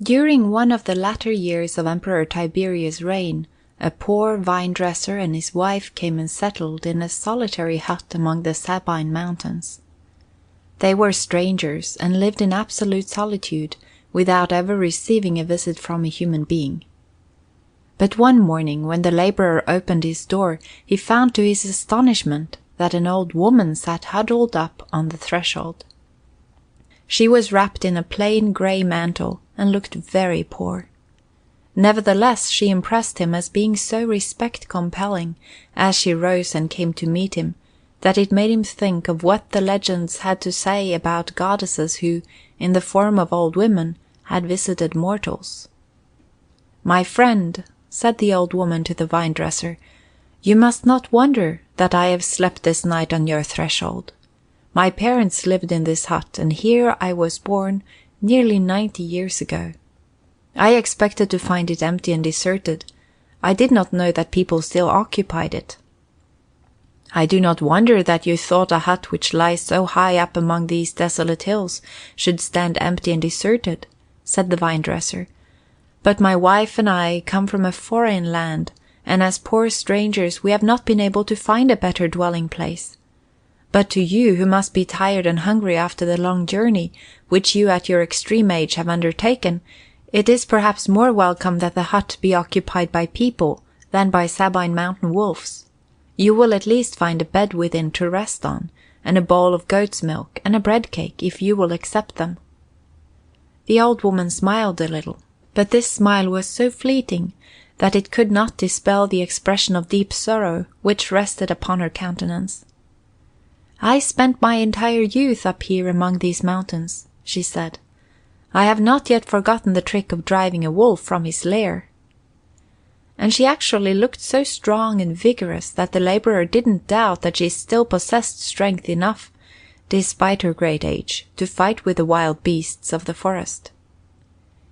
During one of the latter years of Emperor Tiberius' reign, a poor vine-dresser and his wife came and settled in a solitary hut among the Sabine Mountains. They were strangers and lived in absolute solitude, without ever receiving a visit from a human being. But one morning, when the laborer opened his door, he found to his astonishment that an old woman sat huddled up on the threshold. She was wrapped in a plain grey mantle and looked very poor. Nevertheless, she impressed him as being so respect-compelling, as she rose and came to meet him, that it made him think of what the legends had to say about goddesses who, in the form of old women, had visited mortals. "My friend," said the old woman to the vine-dresser, "you must not wonder that I have slept this night on your threshold. My parents lived in this hut, and here I was born nearly 90 years ago. I expected to find it empty and deserted. I did not know that people still occupied it." "I do not wonder that you thought a hut which lies so high up among these desolate hills should stand empty and deserted," said the vine-dresser. "But my wife and I come from a foreign land, and as poor strangers we have not been able to find a better dwelling place. But to you, who must be tired and hungry after the long journey, which you at your extreme age have undertaken, it is perhaps more welcome that the hut be occupied by people than by Sabine Mountain wolves. You will at least find a bed within to rest on, and a bowl of goat's milk, and a bread cake, if you will accept them." The old woman smiled a little, but this smile was so fleeting that it could not dispel the expression of deep sorrow which rested upon her countenance. "I spent my entire youth up here among these mountains," she said. "I have not yet forgotten the trick of driving a wolf from his lair." And she actually looked so strong and vigorous that the laborer didn't doubt that she still possessed strength enough, despite her great age, to fight with the wild beasts of the forest.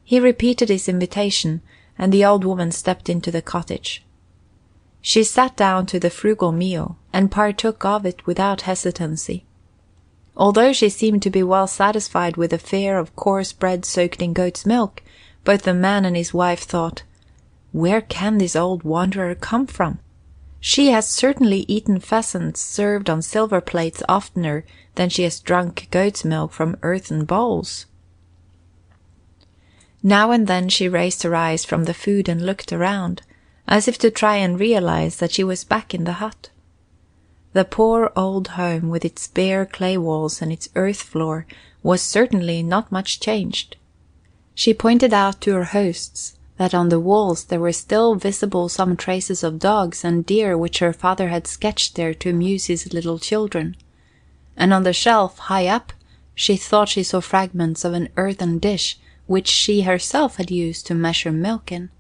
He repeated his invitation, and the old woman stepped into the cottage. She sat down to the frugal meal, and partook of it without hesitancy. Although she seemed to be well satisfied with the fare of coarse bread soaked in goat's milk, both the man and his wife thought, "Where can this old wanderer come from? She has certainly eaten pheasants served on silver plates oftener than she has drunk goat's milk from earthen bowls." Now and then she raised her eyes from the food and looked around, as if to try and realize that she was back in the hut. The poor old home, with its bare clay walls and its earth floor, was certainly not much changed. She pointed out to her hosts that on the walls there were still visible some traces of dogs and deer which her father had sketched there to amuse his little children, and on the shelf, high up, she thought she saw fragments of an earthen dish which she herself had used to measure milk in.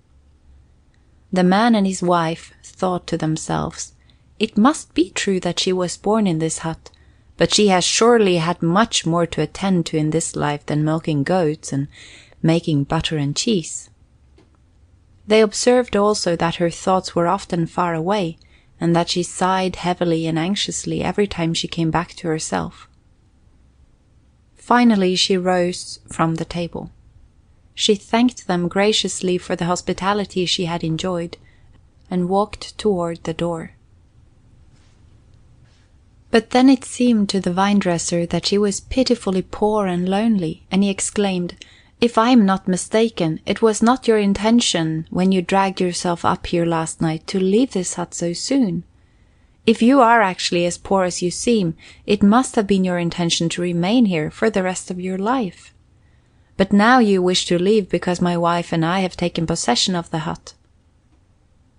The man and his wife thought to themselves, "It must be true that she was born in this hut, but she has surely had much more to attend to in this life than milking goats and making butter and cheese." They observed also that her thoughts were often far away, and that she sighed heavily and anxiously every time she came back to herself. Finally she rose from the table. She thanked them graciously for the hospitality she had enjoyed, and walked toward the door. But then it seemed to the vine-dresser that she was pitifully poor and lonely, and he exclaimed, "If I am not mistaken, it was not your intention, when you dragged yourself up here last night, to leave this hut so soon. If you are actually as poor as you seem, it must have been your intention to remain here for the rest of your life. But now you wish to leave because my wife and I have taken possession of the hut."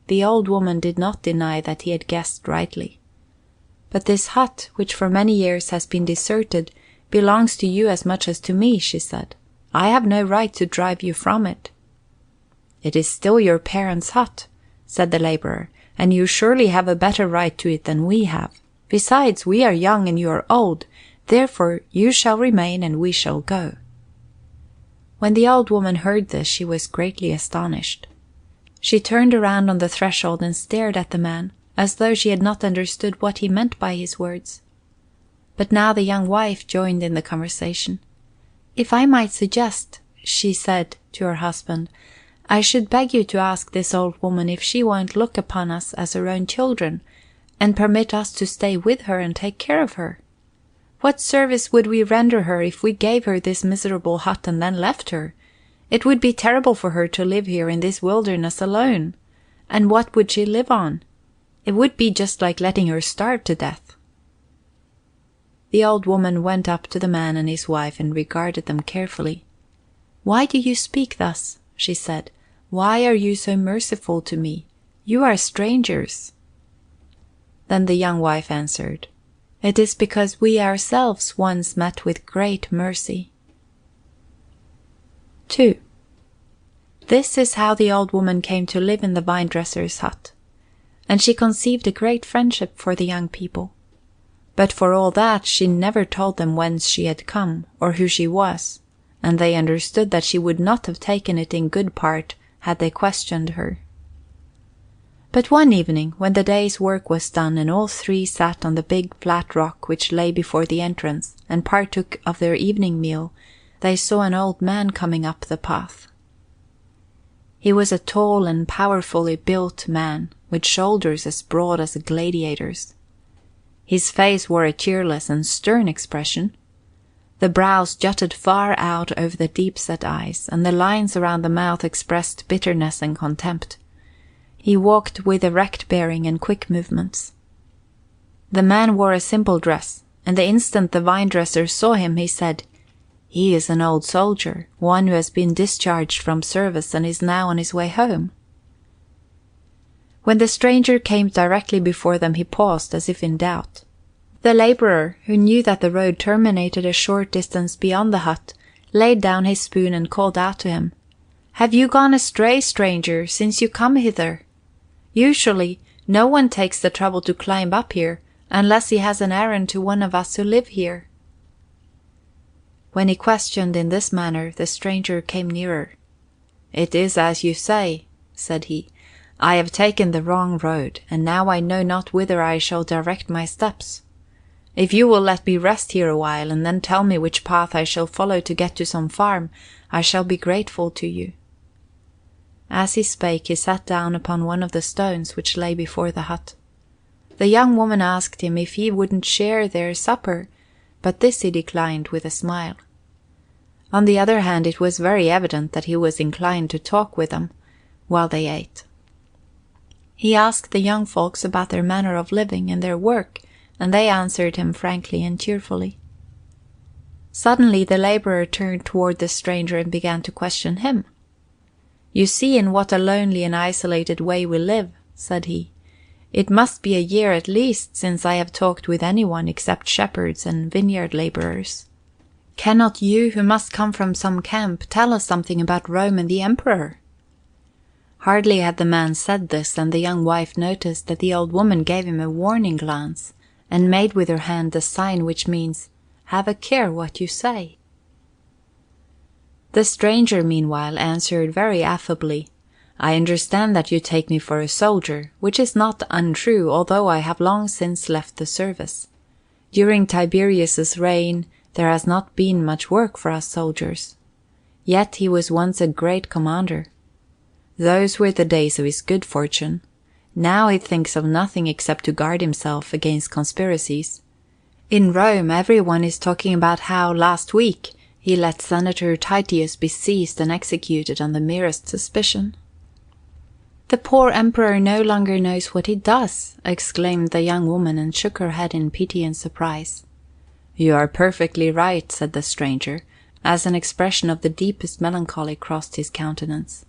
The old woman did not deny that he had guessed rightly. "But this hut, which for many years has been deserted, belongs to you as much as to me," she said. "I have no right to drive you from it." "It is still your parents' hut," said the laborer, "and you surely have a better right to it than we have. Besides, we are young and you are old, therefore you shall remain and we shall go." When the old woman heard this, she was greatly astonished. She turned around on the threshold and stared at the man, as though she had not understood what he meant by his words. But now the young wife joined in the conversation. "If I might suggest," she said to her husband, "I should beg you to ask this old woman if she won't look upon us as her own children, and permit us to stay with her and take care of her. What service would we render her if we gave her this miserable hut and then left her? It would be terrible for her to live here in this wilderness alone. And what would she live on? It would be just like letting her starve to death." The old woman went up to the man and his wife and regarded them carefully. "Why do you speak thus?" she said. "Why are you so merciful to me? You are strangers." Then the young wife answered, "It is because we ourselves once met with great mercy." 2. This is how the old woman came to live in the vine-dresser's hut. And she conceived a great friendship for the young people. But for all that, she never told them whence she had come, or who she was, and they understood that she would not have taken it in good part had they questioned her. But one evening, when the day's work was done and all three sat on the big flat rock which lay before the entrance and partook of their evening meal, they saw an old man coming up the path. He was a tall and powerfully built man, with shoulders as broad as a gladiator's. His face wore a cheerless and stern expression. The brows jutted far out over the deep-set eyes, and the lines around the mouth expressed bitterness and contempt. He walked with erect bearing and quick movements. The man wore a simple dress, and the instant the vine-dresser saw him, he said, "He is an old soldier, one who has been discharged from service and is now on his way home." When the stranger came directly before them, he paused as if in doubt. The laborer, who knew that the road terminated a short distance beyond the hut, laid down his spoon and called out to him, "Have you gone astray, stranger, since you come hither? Usually, no one takes the trouble to climb up here, unless he has an errand to one of us who live here." When he questioned in this manner, the stranger came nearer. "It is as you say," said he. "I have taken the wrong road, and now I know not whither I shall direct my steps. If you will let me rest here a while, and then tell me which path I shall follow to get to some farm, I shall be grateful to you." As he spake, he sat down upon one of the stones which lay before the hut. The young woman asked him if he wouldn't share their supper, but this he declined with a smile. On the other hand, it was very evident that he was inclined to talk with them while they ate. He asked the young folks about their manner of living and their work, and they answered him frankly and cheerfully. Suddenly the laborer turned toward the stranger and began to question him. "You see in what a lonely and isolated way we live," said he. "It must be a year at least since I have talked with anyone except shepherds and vineyard laborers. Cannot you, who must come from some camp, tell us something about Rome and the Emperor?" Hardly had the man said this than the young wife noticed that the old woman gave him a warning glance, and made with her hand the sign which means, "Have a care what you say." The stranger, meanwhile, answered very affably, "I understand that you take me for a soldier, which is not untrue, although I have long since left the service. During Tiberius's reign there has not been much work for us soldiers. Yet he was once a great commander. Those were the days of his good fortune. Now he thinks of nothing except to guard himself against conspiracies. In Rome everyone is talking about how, last week, he let Senator Titius be seized and executed on the merest suspicion." "The poor emperor no longer knows what he does," exclaimed the young woman, and shook her head in pity and surprise. "You are perfectly right," said the stranger, as an expression of the deepest melancholy crossed his countenance.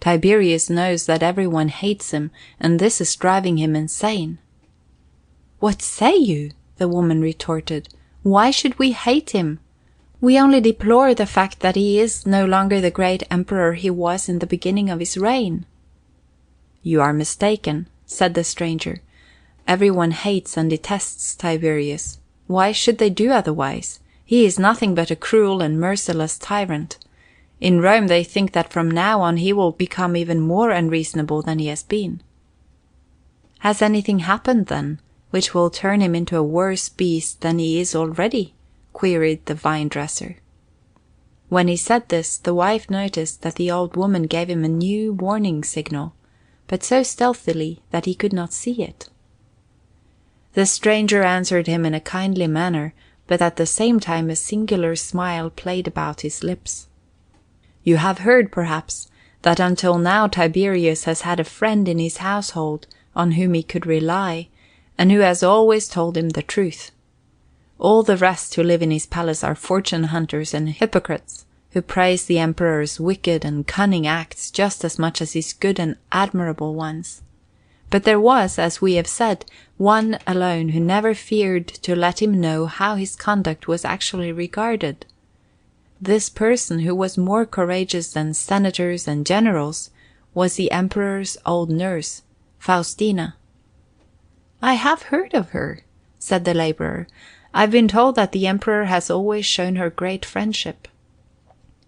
"Tiberius knows that everyone hates him, and this is driving him insane." "What say you?" the woman retorted. "Why should we hate him? We only deplore the fact that he is no longer the great emperor he was in the beginning of his reign." "You are mistaken," said the stranger. "Everyone hates and detests Tiberius. Why should they do otherwise? He is nothing but a cruel and merciless tyrant. In Rome they think that from now on he will become even more unreasonable than he has been." "Has anything happened, then, which will turn him into a worse beast than he is already?" queried the vine-dresser. When he said this, the wife noticed that the old woman gave him a new warning signal, but so stealthily that he could not see it. The stranger answered him in a kindly manner, but at the same time a singular smile played about his lips. You have heard, perhaps, that until now Tiberius has had a friend in his household on whom he could rely, and who has always told him the truth. All the rest who live in his palace are fortune hunters and hypocrites, who praise the emperor's wicked and cunning acts just as much as his good and admirable ones. But there was, as we have said, one alone who never feared to let him know how his conduct was actually regarded. This person, who was more courageous than senators and generals, was the emperor's old nurse, Faustina. "I have heard of her," said the laborer. "I've been told that the emperor has always shown her great friendship."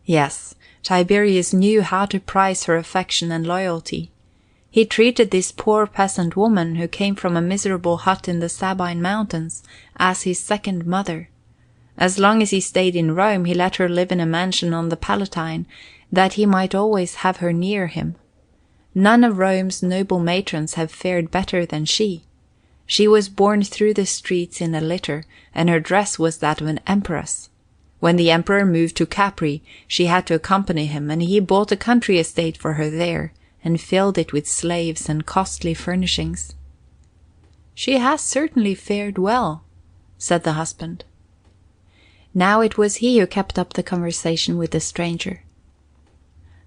Yes, Tiberius knew how to prize her affection and loyalty. He treated this poor peasant woman, who came from a miserable hut in the Sabine Mountains, as his second mother. As long as he stayed in Rome, he let her live in a mansion on the Palatine, that he might always have her near him. None of Rome's noble matrons have fared better than she. She was borne through the streets in a litter, and her dress was that of an empress. When the emperor moved to Capri, she had to accompany him, and he bought a country estate for her there, and filled it with slaves and costly furnishings. "She has certainly fared well," said the husband. Now it was he who kept up the conversation with the stranger.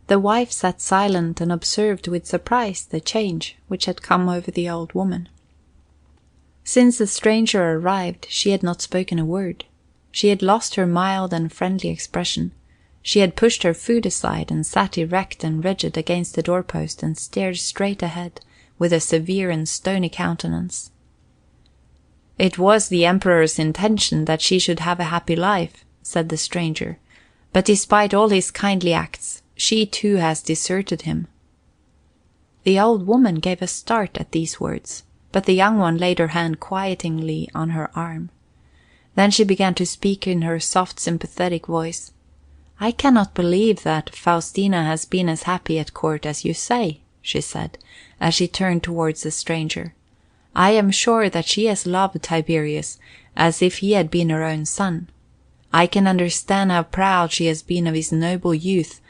The wife sat silent and observed with surprise the change which had come over the old woman. Since the stranger arrived, she had not spoken a word. She had lost her mild and friendly expression. She had pushed her food aside and sat erect and rigid against the doorpost and stared straight ahead with a severe and stony countenance. "It was the emperor's intention that she should have a happy life," said the stranger, "but despite all his kindly acts, she too has deserted him." The old woman gave a start at these words, but the young one laid her hand quietingly on her arm. Then she began to speak in her soft, sympathetic voice. "I cannot believe that Faustina has been as happy at court as you say," she said, as she turned towards the stranger. "I am sure that she has loved Tiberius as if he had been her own son. I can understand how proud she has been of his noble youth,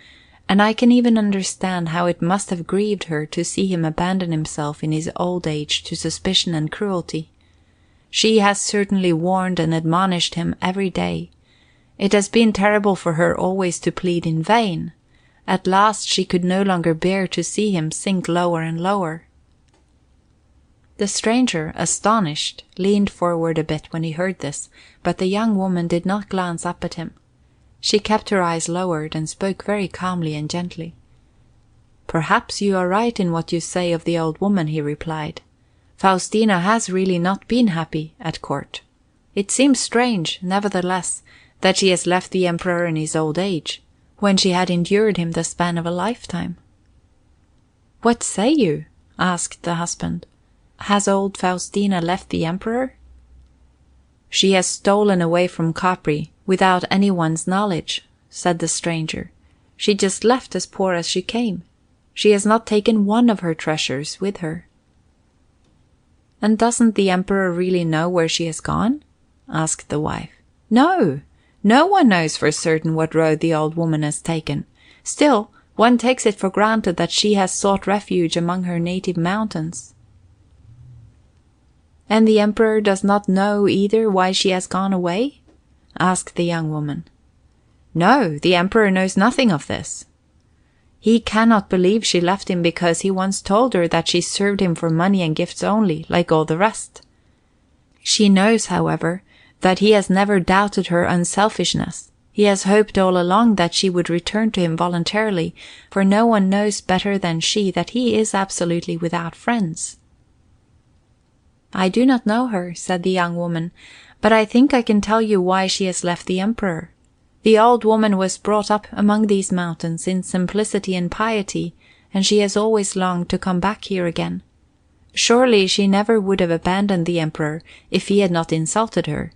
and I can even understand how it must have grieved her to see him abandon himself in his old age to suspicion and cruelty. She has certainly warned and admonished him every day. It has been terrible for her always to plead in vain. At last she could no longer bear to see him sink lower and lower." The stranger, astonished, leaned forward a bit when he heard this, but the young woman did not glance up at him. She kept her eyes lowered and spoke very calmly and gently. "Perhaps you are right in what you say of the old woman," he replied. "Faustina has really not been happy at court. It seems strange, nevertheless, that she has left the emperor in his old age, when she had endured him the span of a lifetime." "What say you?" asked the husband. "Has old Faustina left the emperor?" "She has stolen away from Capri, without anyone's knowledge," said the stranger. "She just left as poor as she came. She has not taken one of her treasures with her." "And doesn't the emperor really know where she has gone?" asked the wife. "No. No one knows for certain what road the old woman has taken. Still, one takes it for granted that she has sought refuge among her native mountains." "And the emperor does not know either why she has gone away?" asked the young woman. "No, the emperor knows nothing of this. He cannot believe she left him because he once told her that she served him for money and gifts only, like all the rest. She knows, however, that he has never doubted her unselfishness. He has hoped all along that she would return to him voluntarily, for no one knows better than she that he is absolutely without friends." "I do not know her," said the young woman, "but I think I can tell you why she has left the emperor. The old woman was brought up among these mountains in simplicity and piety, and she has always longed to come back here again. Surely she never would have abandoned the emperor if he had not insulted her.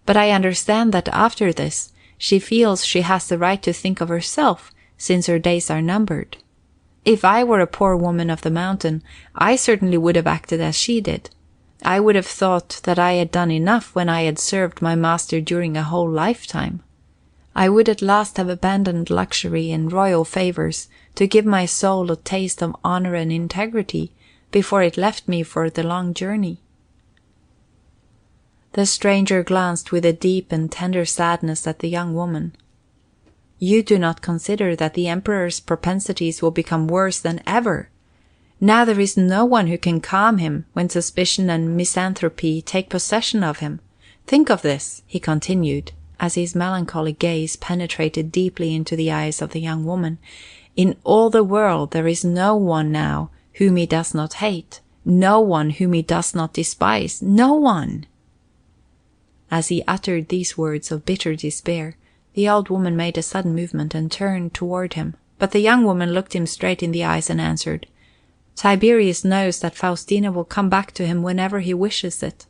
But I understand that after this She feels she has the right to think of herself, since her days are numbered. If I were a poor woman of the mountain, I certainly would have acted as she did. I would have thought that I had done enough when I had served my master during a whole lifetime. I would at last have abandoned luxury and royal favors to give my soul a taste of honor and integrity before it left me for the long journey. The stranger glanced with a deep and tender sadness at the young woman. You do not consider that the Emperor's propensities will become worse than ever. Now there is no one who can calm him when suspicion and misanthropy take possession of him. Think of this, he continued, as his melancholy gaze penetrated deeply into the eyes of the young woman. In all the world there is no one now whom he does not hate, no one whom he does not despise, no one. As he uttered these words of bitter despair, the old woman made a sudden movement and turned toward him, but the young woman looked him straight in the eyes and answered, Tiberius knows that Faustina will come back to him whenever he wishes it.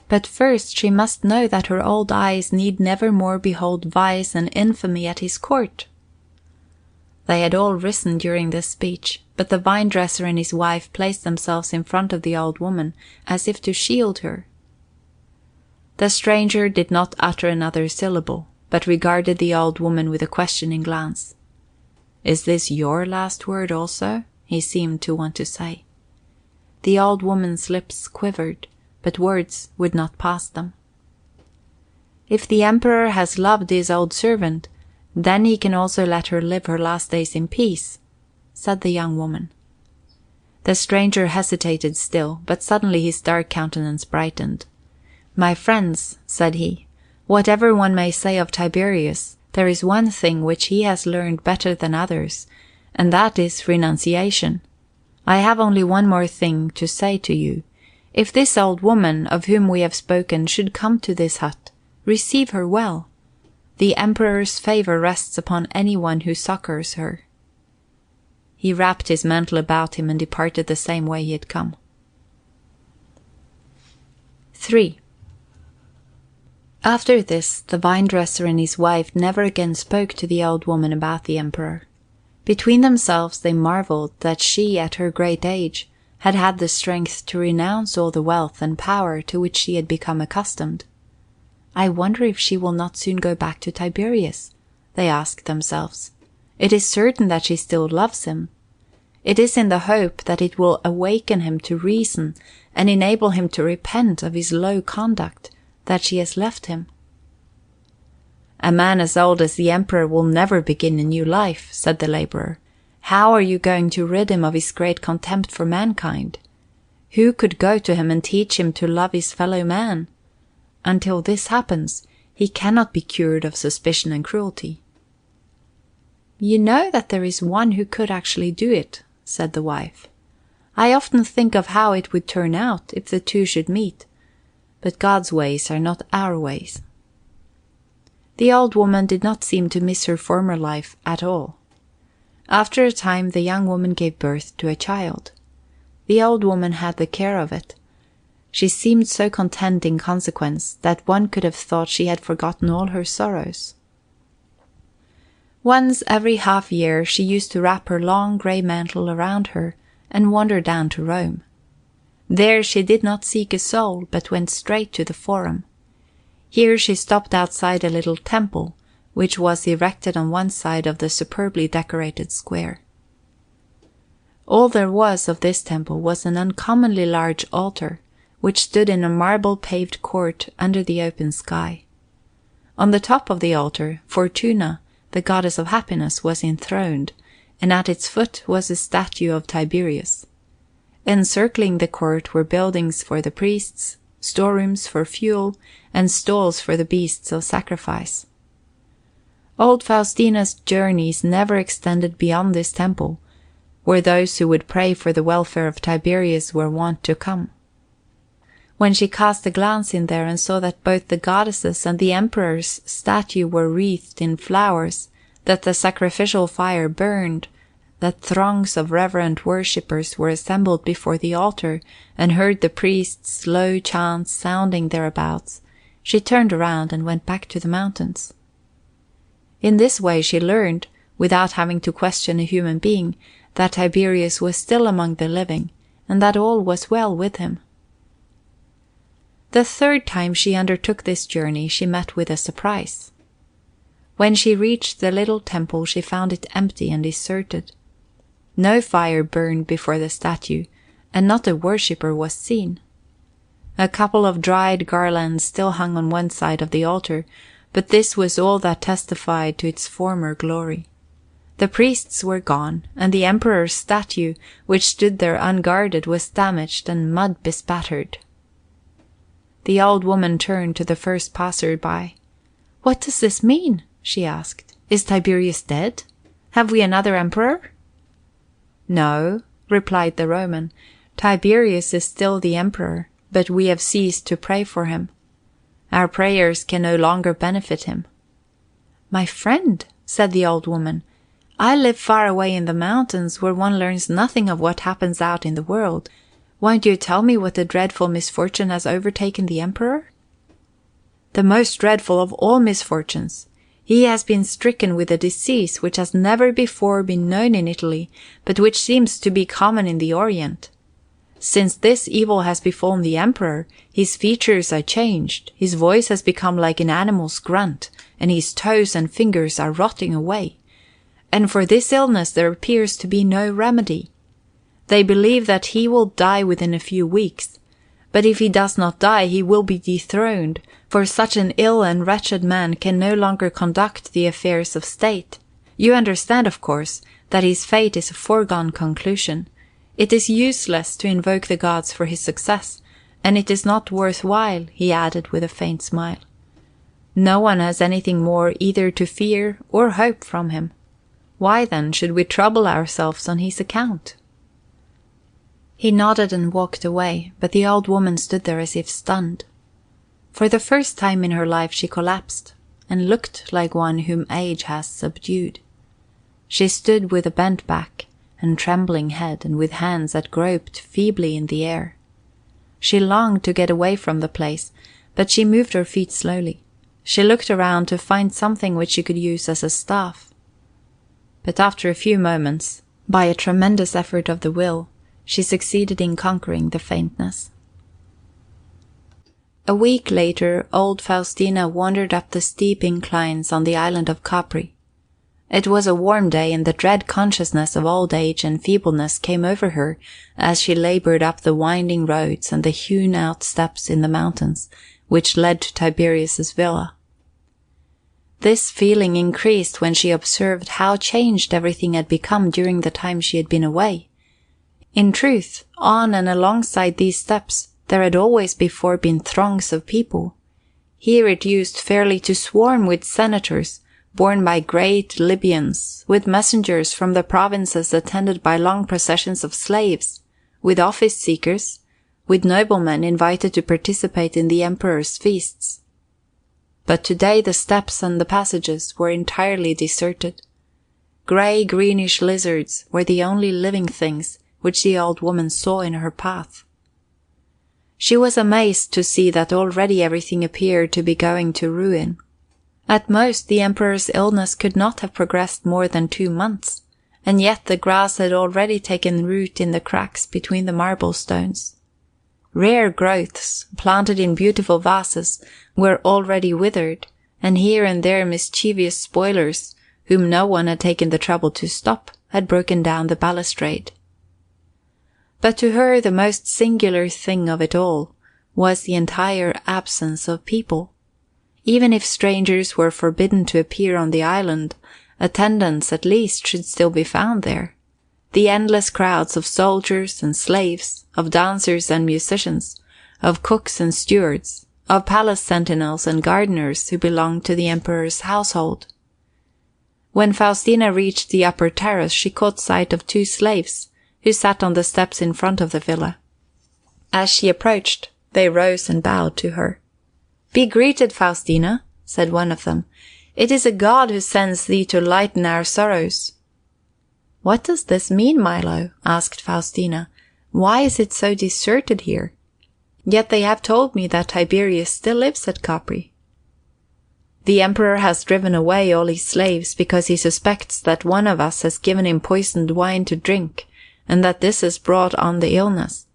But first she must know that her old eyes need never more behold vice and infamy at his court. They had all risen during this speech, but the vine-dresser and his wife placed themselves in front of the old woman, as if to shield her. The stranger did not utter another syllable, but regarded the old woman with a questioning glance. Is this your last word also? He seemed to want to say. The old woman's lips quivered, but words would not pass them. If the Emperor has loved his old servant, then he can also let her live her last days in peace, said the young woman. The stranger hesitated still, but suddenly his dark countenance brightened. My friends, said he, whatever one may say of Tiberius, there is one thing which he has learned better than others, and that is renunciation. I have only one more thing to say to you. If this old woman of whom we have spoken should come to this hut, receive her well. The Emperor's favor rests upon anyone who succors her. He wrapped his mantle about him and departed the same way he had come. 3. After this, the vine-dresser and his wife never again spoke to the old woman about the Emperor. Between themselves they marveled that she, at her great age, had had the strength to renounce all the wealth and power to which she had become accustomed. I wonder if she will not soon go back to Tiberius, they asked themselves. It is certain that she still loves him. It is in the hope that it will awaken him to reason and enable him to repent of his low conduct that she has left him. A man as old as the Emperor will never begin a new life, said the labourer. How are you going to rid him of his great contempt for mankind? Who could go to him and teach him to love his fellow man? Until this happens, he cannot be cured of suspicion and cruelty. You know that there is one who could actually do it, said the wife. I often think of how it would turn out if the two should meet, but God's ways are not our ways. The old woman did not seem to miss her former life at all. After a time the young woman gave birth to a child. The old woman had the care of it. She seemed so content in consequence that one could have thought she had forgotten all her sorrows. Once every half-year she used to wrap her long grey mantle around her and wander down to Rome. There she did not seek a soul, but went straight to the Forum. Here she stopped outside a little temple, which was erected on one side of the superbly decorated square. All there was of this temple was an uncommonly large altar, which stood in a marble-paved court under the open sky. On the top of the altar, Fortuna, the goddess of happiness, was enthroned, and at its foot was a statue of Tiberius. Encircling the court were buildings for the priests, storerooms for fuel, and stalls for the beasts of sacrifice. Old Faustina's journeys never extended beyond this temple, where those who would pray for the welfare of Tiberius were wont to come. When she cast a glance in there and saw that both the goddesses and the emperor's statue were wreathed in flowers, that the sacrificial fire burned, that throngs of reverent worshippers were assembled before the altar, and heard the priest's low chants sounding thereabouts, she turned around and went back to the mountains. In this way she learned, without having to question a human being, that Tiberius was still among the living, and that all was well with him. The third time she undertook this journey, she met with a surprise. When she reached the little temple, she found it empty and deserted. No fire burned before the statue, and not a worshipper was seen. A couple of dried garlands still hung on one side of the altar, but this was all that testified to its former glory. The priests were gone, and the emperor's statue, which stood there unguarded, was damaged and mud bespattered. The old woman turned to the first passer-by. "What does this mean?" she asked. "Is Tiberius dead? Have we another emperor?" "No," replied the Roman. "Tiberius is still the emperor, but we have ceased to pray for him. Our prayers can no longer benefit him." "My friend," said the old woman, "I live far away in the mountains, where one learns nothing of what happens out in the world. Won't you tell me what a dreadful misfortune has overtaken the emperor?" "The most dreadful of all misfortunes. He has been stricken with a disease which has never before been known in Italy, but which seems to be common in the Orient. Since this evil has befallen the emperor, his features are changed, his voice has become like an animal's grunt, and his toes and fingers are rotting away. And for this illness there appears to be no remedy. They believe that he will die within a few weeks, but if he does not die, he will be dethroned, for such an ill and wretched man can no longer conduct the affairs of state. You understand, of course, that his fate is a foregone conclusion. It is useless to invoke the gods for his success, and it is not worth while," he added with a faint smile. "No one has anything more either to fear or hope from him. Why, then, should we trouble ourselves on his account?" He nodded and walked away, but the old woman stood there as if stunned. For the first time in her life she collapsed, and looked like one whom age has subdued. She stood with a bent back and trembling head, and with hands that groped feebly in the air. She longed to get away from the place, but she moved her feet slowly. She looked around to find something which she could use as a staff. But after a few moments, by a tremendous effort of the will, she succeeded in conquering the faintness. A week later, old Faustina wandered up the steep inclines on the island of Capri. It was a warm day, and the dread consciousness of old age and feebleness came over her as she labored up the winding roads and the hewn-out steps in the mountains which led to Tiberius's villa. This feeling increased when she observed how changed everything had become during the time she had been away. In truth, on and alongside these steps there had always before been throngs of people. Here it used fairly to swarm with senators, borne by great Libyans, with messengers from the provinces attended by long processions of slaves, with office-seekers, with noblemen invited to participate in the emperor's feasts. But today the steps and the passages were entirely deserted. Grey-greenish lizards were the only living things which the old woman saw in her path. She was amazed to see that already everything appeared to be going to ruin. At most, the emperor's illness could not have progressed more than 2 months, and yet the grass had already taken root in the cracks between the marble stones. Rare growths, planted in beautiful vases, were already withered, and here and there mischievous spoilers, whom no one had taken the trouble to stop, had broken down the balustrade. But to her the most singular thing of it all was the entire absence of people. Even if strangers were forbidden to appear on the island, attendants at least should still be found there. The endless crowds of soldiers and slaves, of dancers and musicians, of cooks and stewards, of palace sentinels and gardeners who belonged to the emperor's household. When Faustina reached the upper terrace, she caught sight of 2 slaves, who sat on the steps in front of the villa. As she approached, they rose and bowed to her. "Be greeted, Faustina," said one of them. "It is a god who sends thee to lighten our sorrows." "What does this mean, Milo?" asked Faustina. "Why is it so deserted here? Yet they have told me that Tiberius still lives at Capri." The emperor has driven away all his slaves because he suspects that one of us has given him poisoned wine to drink, and that this has brought on the illness.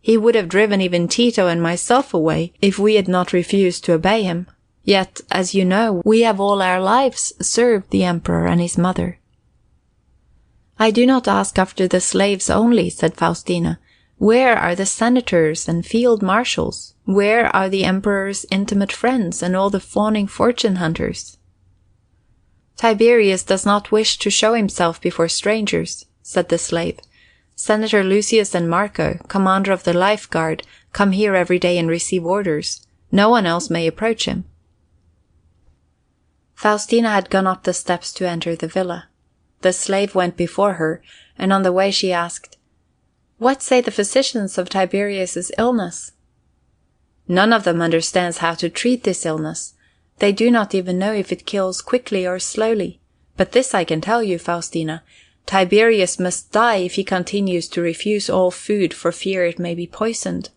He would have driven even Tito and myself away if we had not refused to obey him. Yet, as you know, we have all our lives served the emperor and his mother." "I do not ask after the slaves only," said Faustina. "Where are the senators and field marshals? Where are the emperor's intimate friends and all the fawning fortune hunters?" "Tiberius does not wish to show himself before strangers," said the slave. "Senator Lucius and Marco, commander of the Life Guard, come here every day and receive orders. No one else may approach him." Faustina had gone up the steps to enter the villa. The slave went before her, and on the way she asked, "What say the physicians of Tiberius's illness?" "None of them understands how to treat this illness. They do not even know if it kills quickly or slowly. But this I can tell you, Faustina, Tiberius must die if he continues to refuse all food for fear it may be poisoned.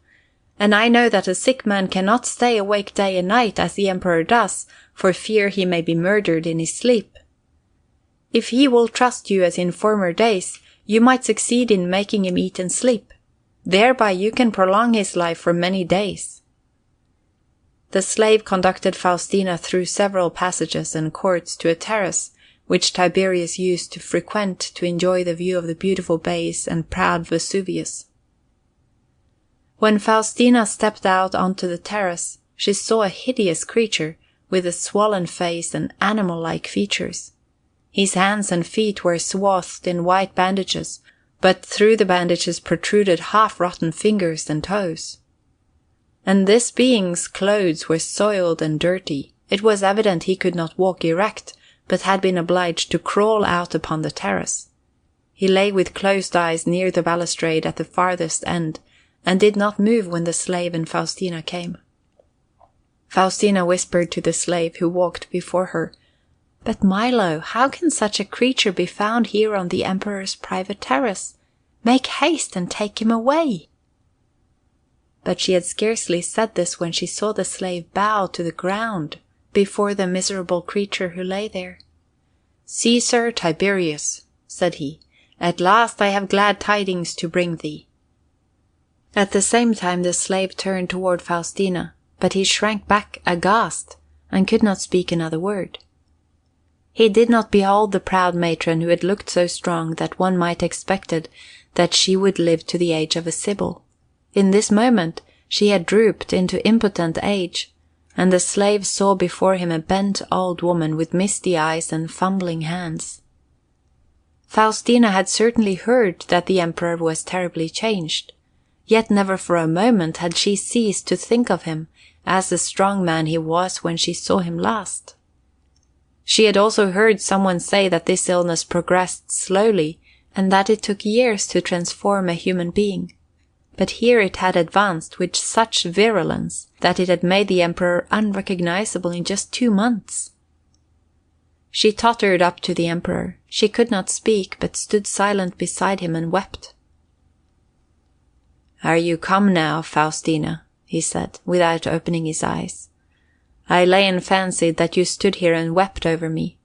And I know that a sick man cannot stay awake day and night, as the emperor does, for fear he may be murdered in his sleep. If he will trust you as in former days, you might succeed in making him eat and sleep. Thereby you can prolong his life for many days." The slave conducted Faustina through several passages and courts to a terrace, which Tiberius used to frequent to enjoy the view of the beautiful bays and proud Vesuvius. When Faustina stepped out onto the terrace, she saw a hideous creature with a swollen face and animal-like features. His hands and feet were swathed in white bandages, but through the bandages protruded half-rotten fingers and toes. And this being's clothes were soiled and dirty. It was evident he could not walk erect, but had been obliged to crawl out upon the terrace. He lay with closed eyes near the balustrade at the farthest end, and did not move when the slave and Faustina came. Faustina whispered to the slave who walked before her, "But Milo, how can such a creature be found here on the emperor's private terrace? Make haste and take him away." But she had scarcely said this when she saw the slave bow to the ground before the miserable creature who lay there. "Caesar Tiberius," said he, "at last I have glad tidings to bring thee." At the same time the slave turned toward Faustina, but he shrank back aghast, and could not speak another word. He did not behold the proud matron who had looked so strong that one might expected that she would live to the age of a sibyl. In this moment she had drooped into impotent age, and the slave saw before him a bent old woman with misty eyes and fumbling hands. Faustina had certainly heard that the emperor was terribly changed, yet never for a moment had she ceased to think of him as the strong man he was when she saw him last. She had also heard someone say that this illness progressed slowly, and that it took years to transform a human being. But here it had advanced with such virulence that it had made the emperor unrecognizable in just 2 months. She tottered up to the emperor. She could not speak, but stood silent beside him and wept. "Are you come now, Faustina?" he said, without opening his eyes. "I lay and fancied that you stood here and wept over me.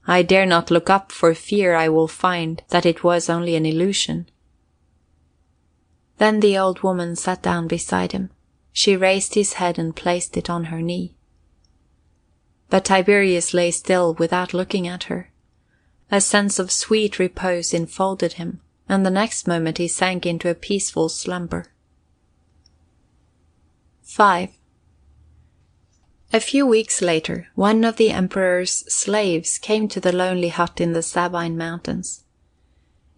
I dare not look up for fear I will find that it was only an illusion." Then the old woman sat down beside him. She raised his head and placed it on her knee. But Tiberius lay still without looking at her. A sense of sweet repose enfolded him, and the next moment he sank into a peaceful slumber. 5. A few weeks later, one of the emperor's slaves came to the lonely hut in the Sabine Mountains.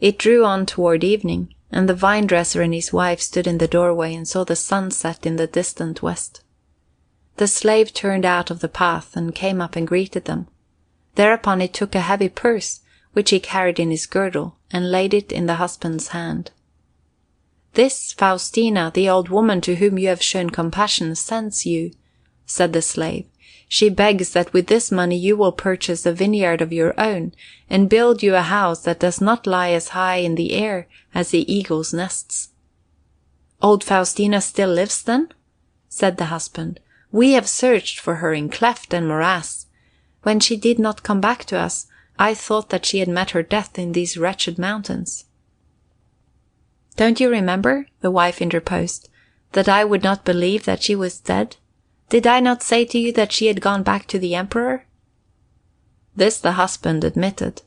It drew on toward evening, and the vine-dresser and his wife stood in the doorway and saw the sun set in the distant west. The slave turned out of the path and came up and greeted them. Thereupon he took a heavy purse, which he carried in his girdle, and laid it in the husband's hand. "This Faustina, the old woman to whom you have shown compassion, sends you," said the slave. "She begs that with this money you will purchase a vineyard of your own, and build you a house that does not lie as high in the air as the eagle's nests." "Old Faustina still lives, then?" said the husband. "We have searched for her in cleft and morass, When she did not come back to us, I thought that she had met her death in these wretched mountains." "Don't you remember," the wife interposed, "that I would not believe that she was dead? Did I not say to you that she had gone back to the Emperor?" This the husband admitted.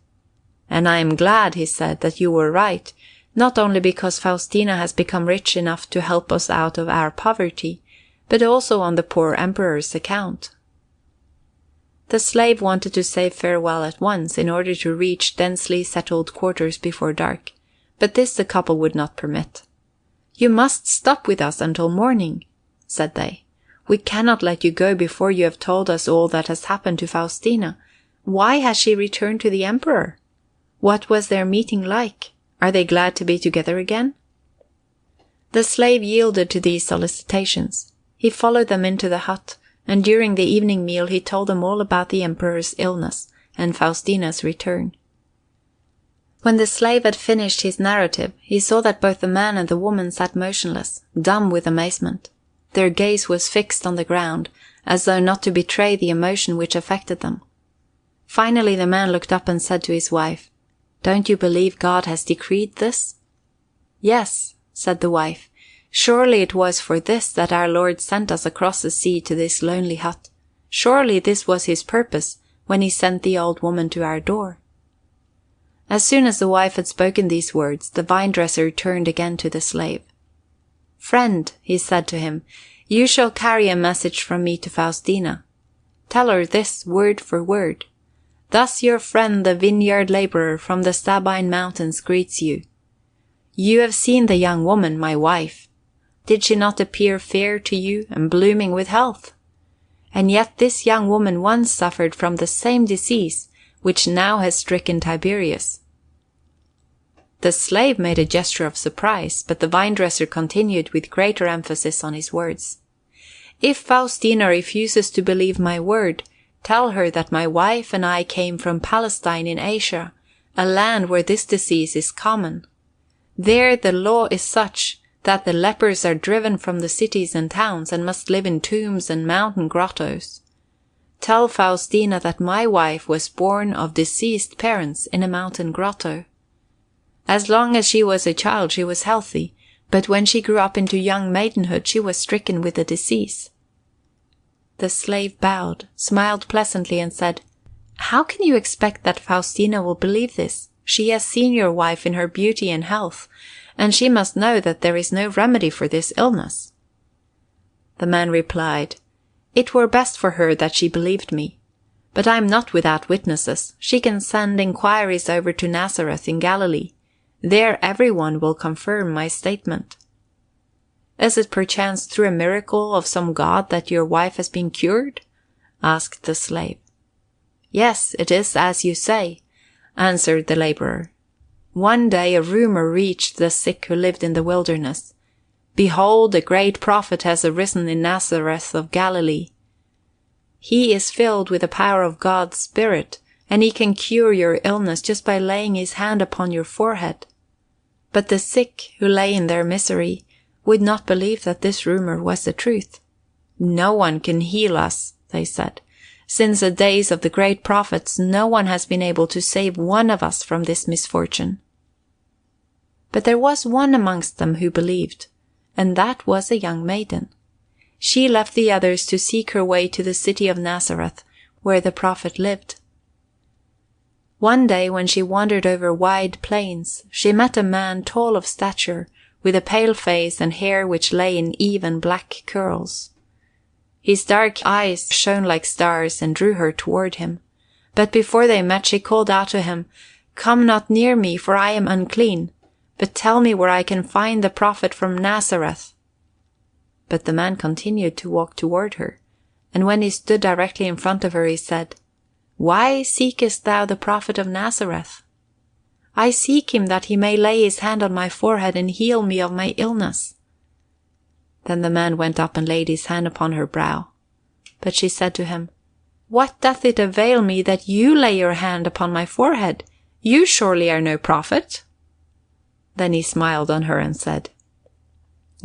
"And I am glad," he said, "that you were right, not only because Faustina has become rich enough to help us out of our poverty, but also on the poor Emperor's account." The slave wanted to say farewell at once, in order to reach densely settled quarters before dark, but this the couple would not permit. "You must stop with us until morning," said they. "We cannot let you go before you have told us all that has happened to Faustina. Why has she returned to the Emperor? What was their meeting like? Are they glad to be together again?" The slave yielded to these solicitations. He followed them into the hut, and during the evening meal he told them all about the Emperor's illness and Faustina's return. When the slave had finished his narrative, he saw that both the man and the woman sat motionless, dumb with amazement. Their gaze was fixed on the ground, as though not to betray the emotion which affected them. Finally the man looked up and said to his wife, "Don't you believe God has decreed this?" "Yes," said the wife. "Surely it was for this that our Lord sent us across the sea to this lonely hut. Surely this was his purpose when he sent the old woman to our door." As soon as the wife had spoken these words, the vine-dresser turned again to the slave. "Friend," he said to him, "you shall carry a message from me to Faustina. Tell her this, word for word. Thus your friend the vineyard laborer from the Sabine Mountains greets you. You have seen the young woman, my wife. Did she not appear fair to you and blooming with health? And yet this young woman once suffered from the same disease which now has stricken Tiberius." The slave made a gesture of surprise, but the vine-dresser continued with greater emphasis on his words. "If Faustina refuses to believe my word, tell her that my wife and I came from Palestine in Asia, a land where this disease is common. There the law is such that the lepers are driven from the cities and towns and must live in tombs and mountain grottos. Tell Faustina that my wife was born of deceased parents in a mountain grotto. As long as she was a child she was healthy, but when she grew up into young maidenhood she was stricken with a disease." The slave bowed, smiled pleasantly, and said, "How can you expect that Faustina will believe this? She has seen your wife in her beauty and health, and she must know that there is no remedy for this illness." The man replied, "It were best for her that she believed me. But I am not without witnesses. She can send inquiries over to Nazareth in Galilee. There everyone will confirm my statement." "Is it perchance through a miracle of some god that your wife has been cured?" asked the slave. "Yes, it is as you say," answered the laborer. "One day a rumor reached the sick who lived in the wilderness. 'Behold, a great prophet has arisen in Nazareth of Galilee. He is filled with the power of God's Spirit, and he can cure your illness just by laying his hand upon your forehead.' But the sick, who lay in their misery, would not believe that this rumor was the truth. 'No one can heal us,' they said. 'Since the days of the great prophets, no one has been able to save one of us from this misfortune.' But there was one amongst them who believed, and that was a young maiden. She left the others to seek her way to the city of Nazareth, where the prophet lived. One day, when she wandered over wide plains, she met a man tall of stature, with a pale face and hair which lay in even black curls. His dark eyes shone like stars and drew her toward him. But before they met, she called out to him, 'Come not near me, for I am unclean, but tell me where I can find the prophet from Nazareth.' But the man continued to walk toward her, and when he stood directly in front of her, he said, 'Why seekest thou the prophet of Nazareth?' 'I seek him that he may lay his hand on my forehead and heal me of my illness.' Then the man went up and laid his hand upon her brow. But she said to him, 'What doth it avail me that you lay your hand upon my forehead? You surely are no prophet.' Then he smiled on her and said,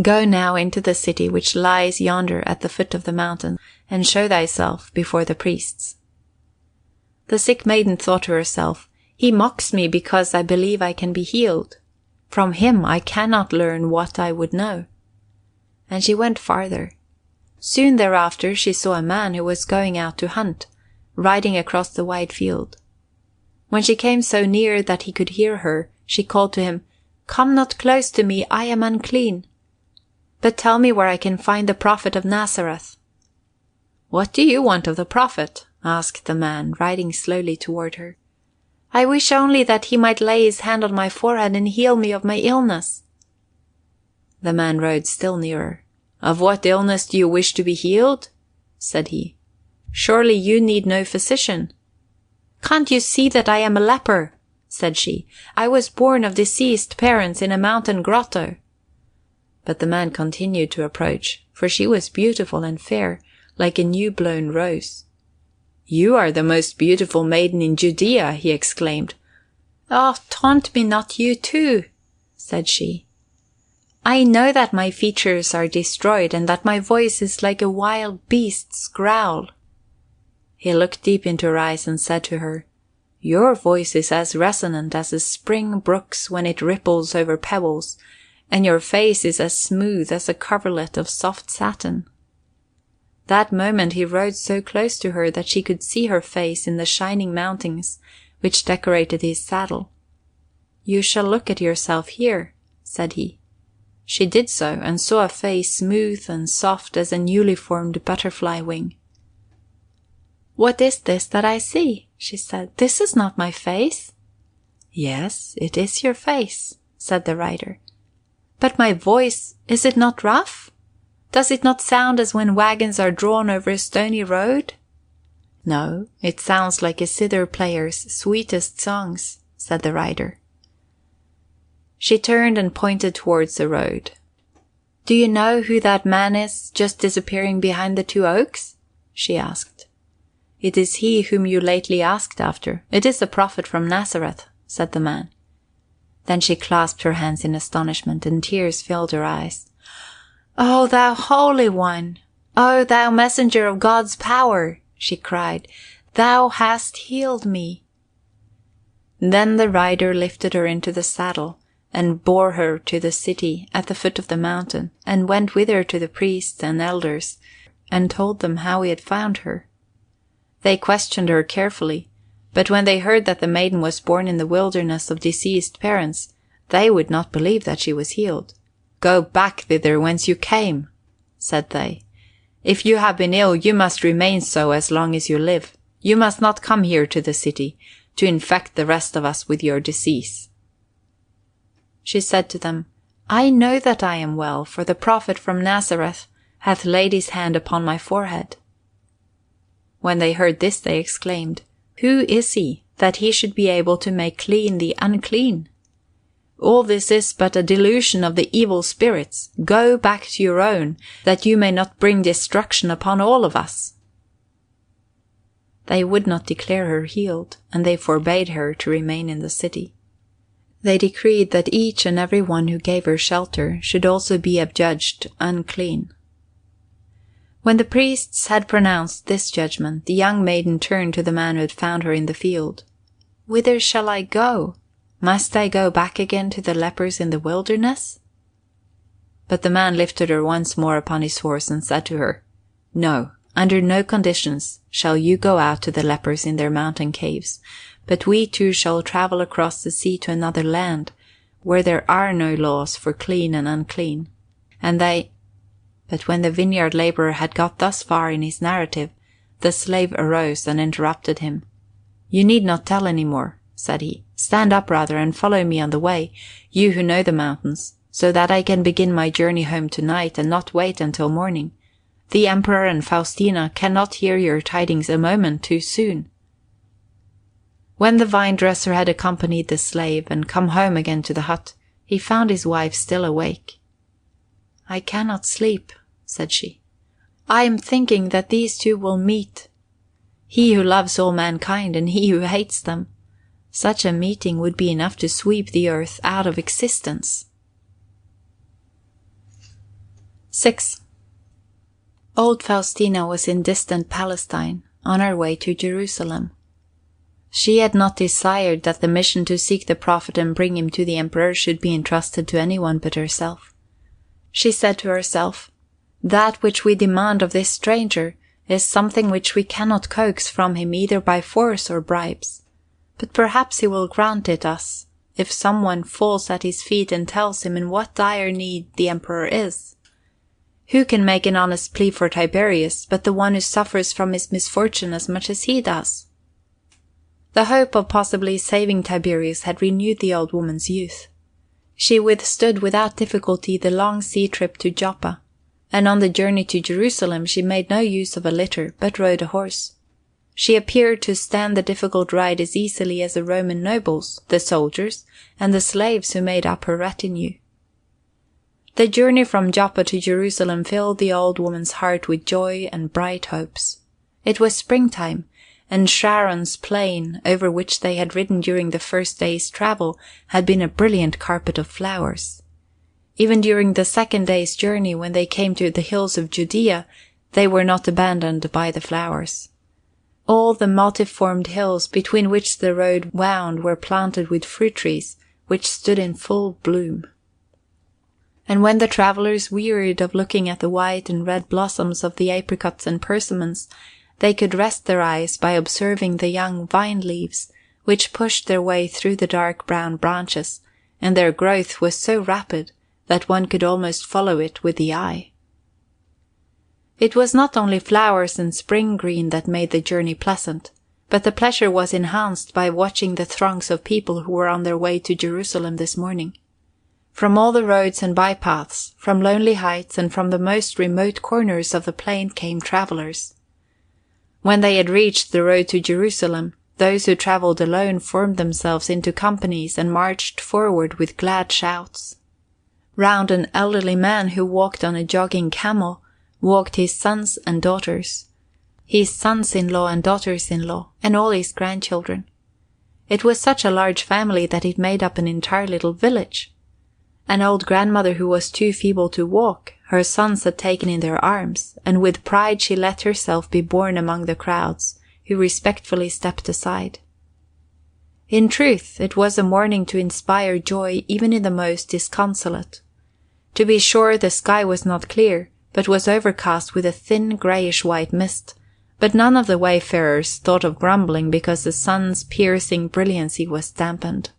'Go now into the city which lies yonder at the foot of the mountain, and show thyself before the priests.' The sick maiden thought to herself, "He mocks me because I believe I can be healed. From him I cannot learn what I would know." And she went farther. Soon thereafter she saw a man who was going out to hunt, riding across the wide field. When she came so near that he could hear her, she called to him, "Come not close to me, I am unclean. But tell me where I can find the prophet of Nazareth." "What do you want of the prophet?" asked the man, riding slowly toward her. "I wish only that he might lay his hand on my forehead and heal me of my illness." The man rode still nearer. "Of what illness do you wish to be healed?" said he. "Surely you need no physician." "Can't you see that I am a leper?" said she. "I was born of deceased parents in a mountain grotto." But the man continued to approach, for she was beautiful and fair, like a new-blown rose. "You are the most beautiful maiden in Judea," he exclaimed. "Oh, taunt me not you too," said she. "I know that my features are destroyed, and that my voice is like a wild beast's growl." He looked deep into her eyes and said to her, "Your voice is as resonant as a spring brook's when it ripples over pebbles, and your face is as smooth as a coverlet of soft satin." That moment he rode so close to her that she could see her face in the shining mountings which decorated his saddle. "You shall look at yourself here," said he. She did so, and saw a face smooth and soft as a newly formed butterfly wing. "What is this that I see?" she said. "This is not my face." "Yes, it is your face," said the rider. "But my voice, is it not rough? Does it not sound as when wagons are drawn over a stony road?" "No, it sounds like a zither player's sweetest songs," said the rider. She turned and pointed towards the road. "Do you know who that man is just disappearing behind the 2 oaks?" she asked. "It is he whom you lately asked after. It is the prophet from Nazareth," said the man. Then she clasped her hands in astonishment, and tears filled her eyes. "O thou Holy One! O thou messenger of God's power!" she cried. "Thou hast healed me." Then the rider lifted her into the saddle, and bore her to the city at the foot of the mountain, and went with her to the priests and elders, and told them how he had found her. They questioned her carefully, but when they heard that the maiden was born in the wilderness of deceased parents, they would not believe that she was healed. "Go back thither whence you came," said they. "If you have been ill, you must remain so as long as you live. You must not come here to the city, to infect the rest of us with your disease." She said to them, "I know that I am well, for the prophet from Nazareth hath laid his hand upon my forehead." When they heard this, they exclaimed, "Who is he, that he should be able to make clean the unclean? All this is but a delusion of the evil spirits. Go back to your own, that you may not bring destruction upon all of us." They would not declare her healed, and they forbade her to remain in the city. They decreed that each and every one who gave her shelter should also be adjudged unclean. When the priests had pronounced this judgment, the young maiden turned to the man who had found her in the field. "Whither shall I go? Must I go back again to the lepers in the wilderness?" But the man lifted her once more upon his horse and said to her, "No, under no conditions shall you go out to the lepers in their mountain caves, but we two shall travel across the sea to another land, where there are no laws for clean and unclean." But when the vineyard laborer had got thus far in his narrative, the slave arose and interrupted him. "You need not tell any more," said he. "Stand up rather and follow me on the way, you who know the mountains, so that I can begin my journey home tonight and not wait until morning. The Emperor and Faustina cannot hear your tidings a moment too soon." When the vine-dresser had accompanied the slave and come home again to the hut, he found his wife still awake. "I cannot sleep," said she. "I am thinking that these two will meet. He who loves all mankind, and he who hates them. Such a meeting would be enough to sweep the earth out of existence." 6. Old Faustina was in distant Palestine, on her way to Jerusalem. She had not desired that the mission to seek the prophet and bring him to the emperor should be entrusted to anyone but herself. She said to herself, "That which we demand of this stranger is something which we cannot coax from him either by force or bribes. But perhaps he will grant it us, if someone falls at his feet and tells him in what dire need the emperor is. Who can make an honest plea for Tiberius but the one who suffers from his misfortune as much as he does?" The hope of possibly saving Tiberius had renewed the old woman's youth. She withstood without difficulty the long sea trip to Joppa, and on the journey to Jerusalem she made no use of a litter, but rode a horse. She appeared to stand the difficult ride as easily as the Roman nobles, the soldiers, and the slaves who made up her retinue. The journey from Joppa to Jerusalem filled the old woman's heart with joy and bright hopes. It was springtime, and Sharon's plain, over which they had ridden during the first day's travel, had been a brilliant carpet of flowers. Even during the second day's journey, when they came to the hills of Judea, they were not abandoned by the flowers. All the multiformed hills between which the road wound were planted with fruit trees, which stood in full bloom. And when the travellers wearied of looking at the white and red blossoms of the apricots and persimmons, they could rest their eyes by observing the young vine leaves, which pushed their way through the dark brown branches, and their growth was so rapid that one could almost follow it with the eye. It was not only flowers and spring green that made the journey pleasant, but the pleasure was enhanced by watching the throngs of people who were on their way to Jerusalem this morning. From all the roads and bypaths, from lonely heights and from the most remote corners of the plain came travellers. When they had reached the road to Jerusalem, those who travelled alone formed themselves into companies and marched forward with glad shouts. Round an elderly man who walked on a jogging camel walked his sons and daughters, his sons-in-law and daughters-in-law, and all his grandchildren. It was such a large family that it made up an entire little village. An old grandmother who was too feeble to walk, her sons had taken in their arms, and with pride she let herself be borne among the crowds, who respectfully stepped aside. In truth, it was a morning to inspire joy even in the most disconsolate. To be sure, the sky was not clear, but was overcast with a thin greyish-white mist, but none of the wayfarers thought of grumbling because the sun's piercing brilliancy was dampened.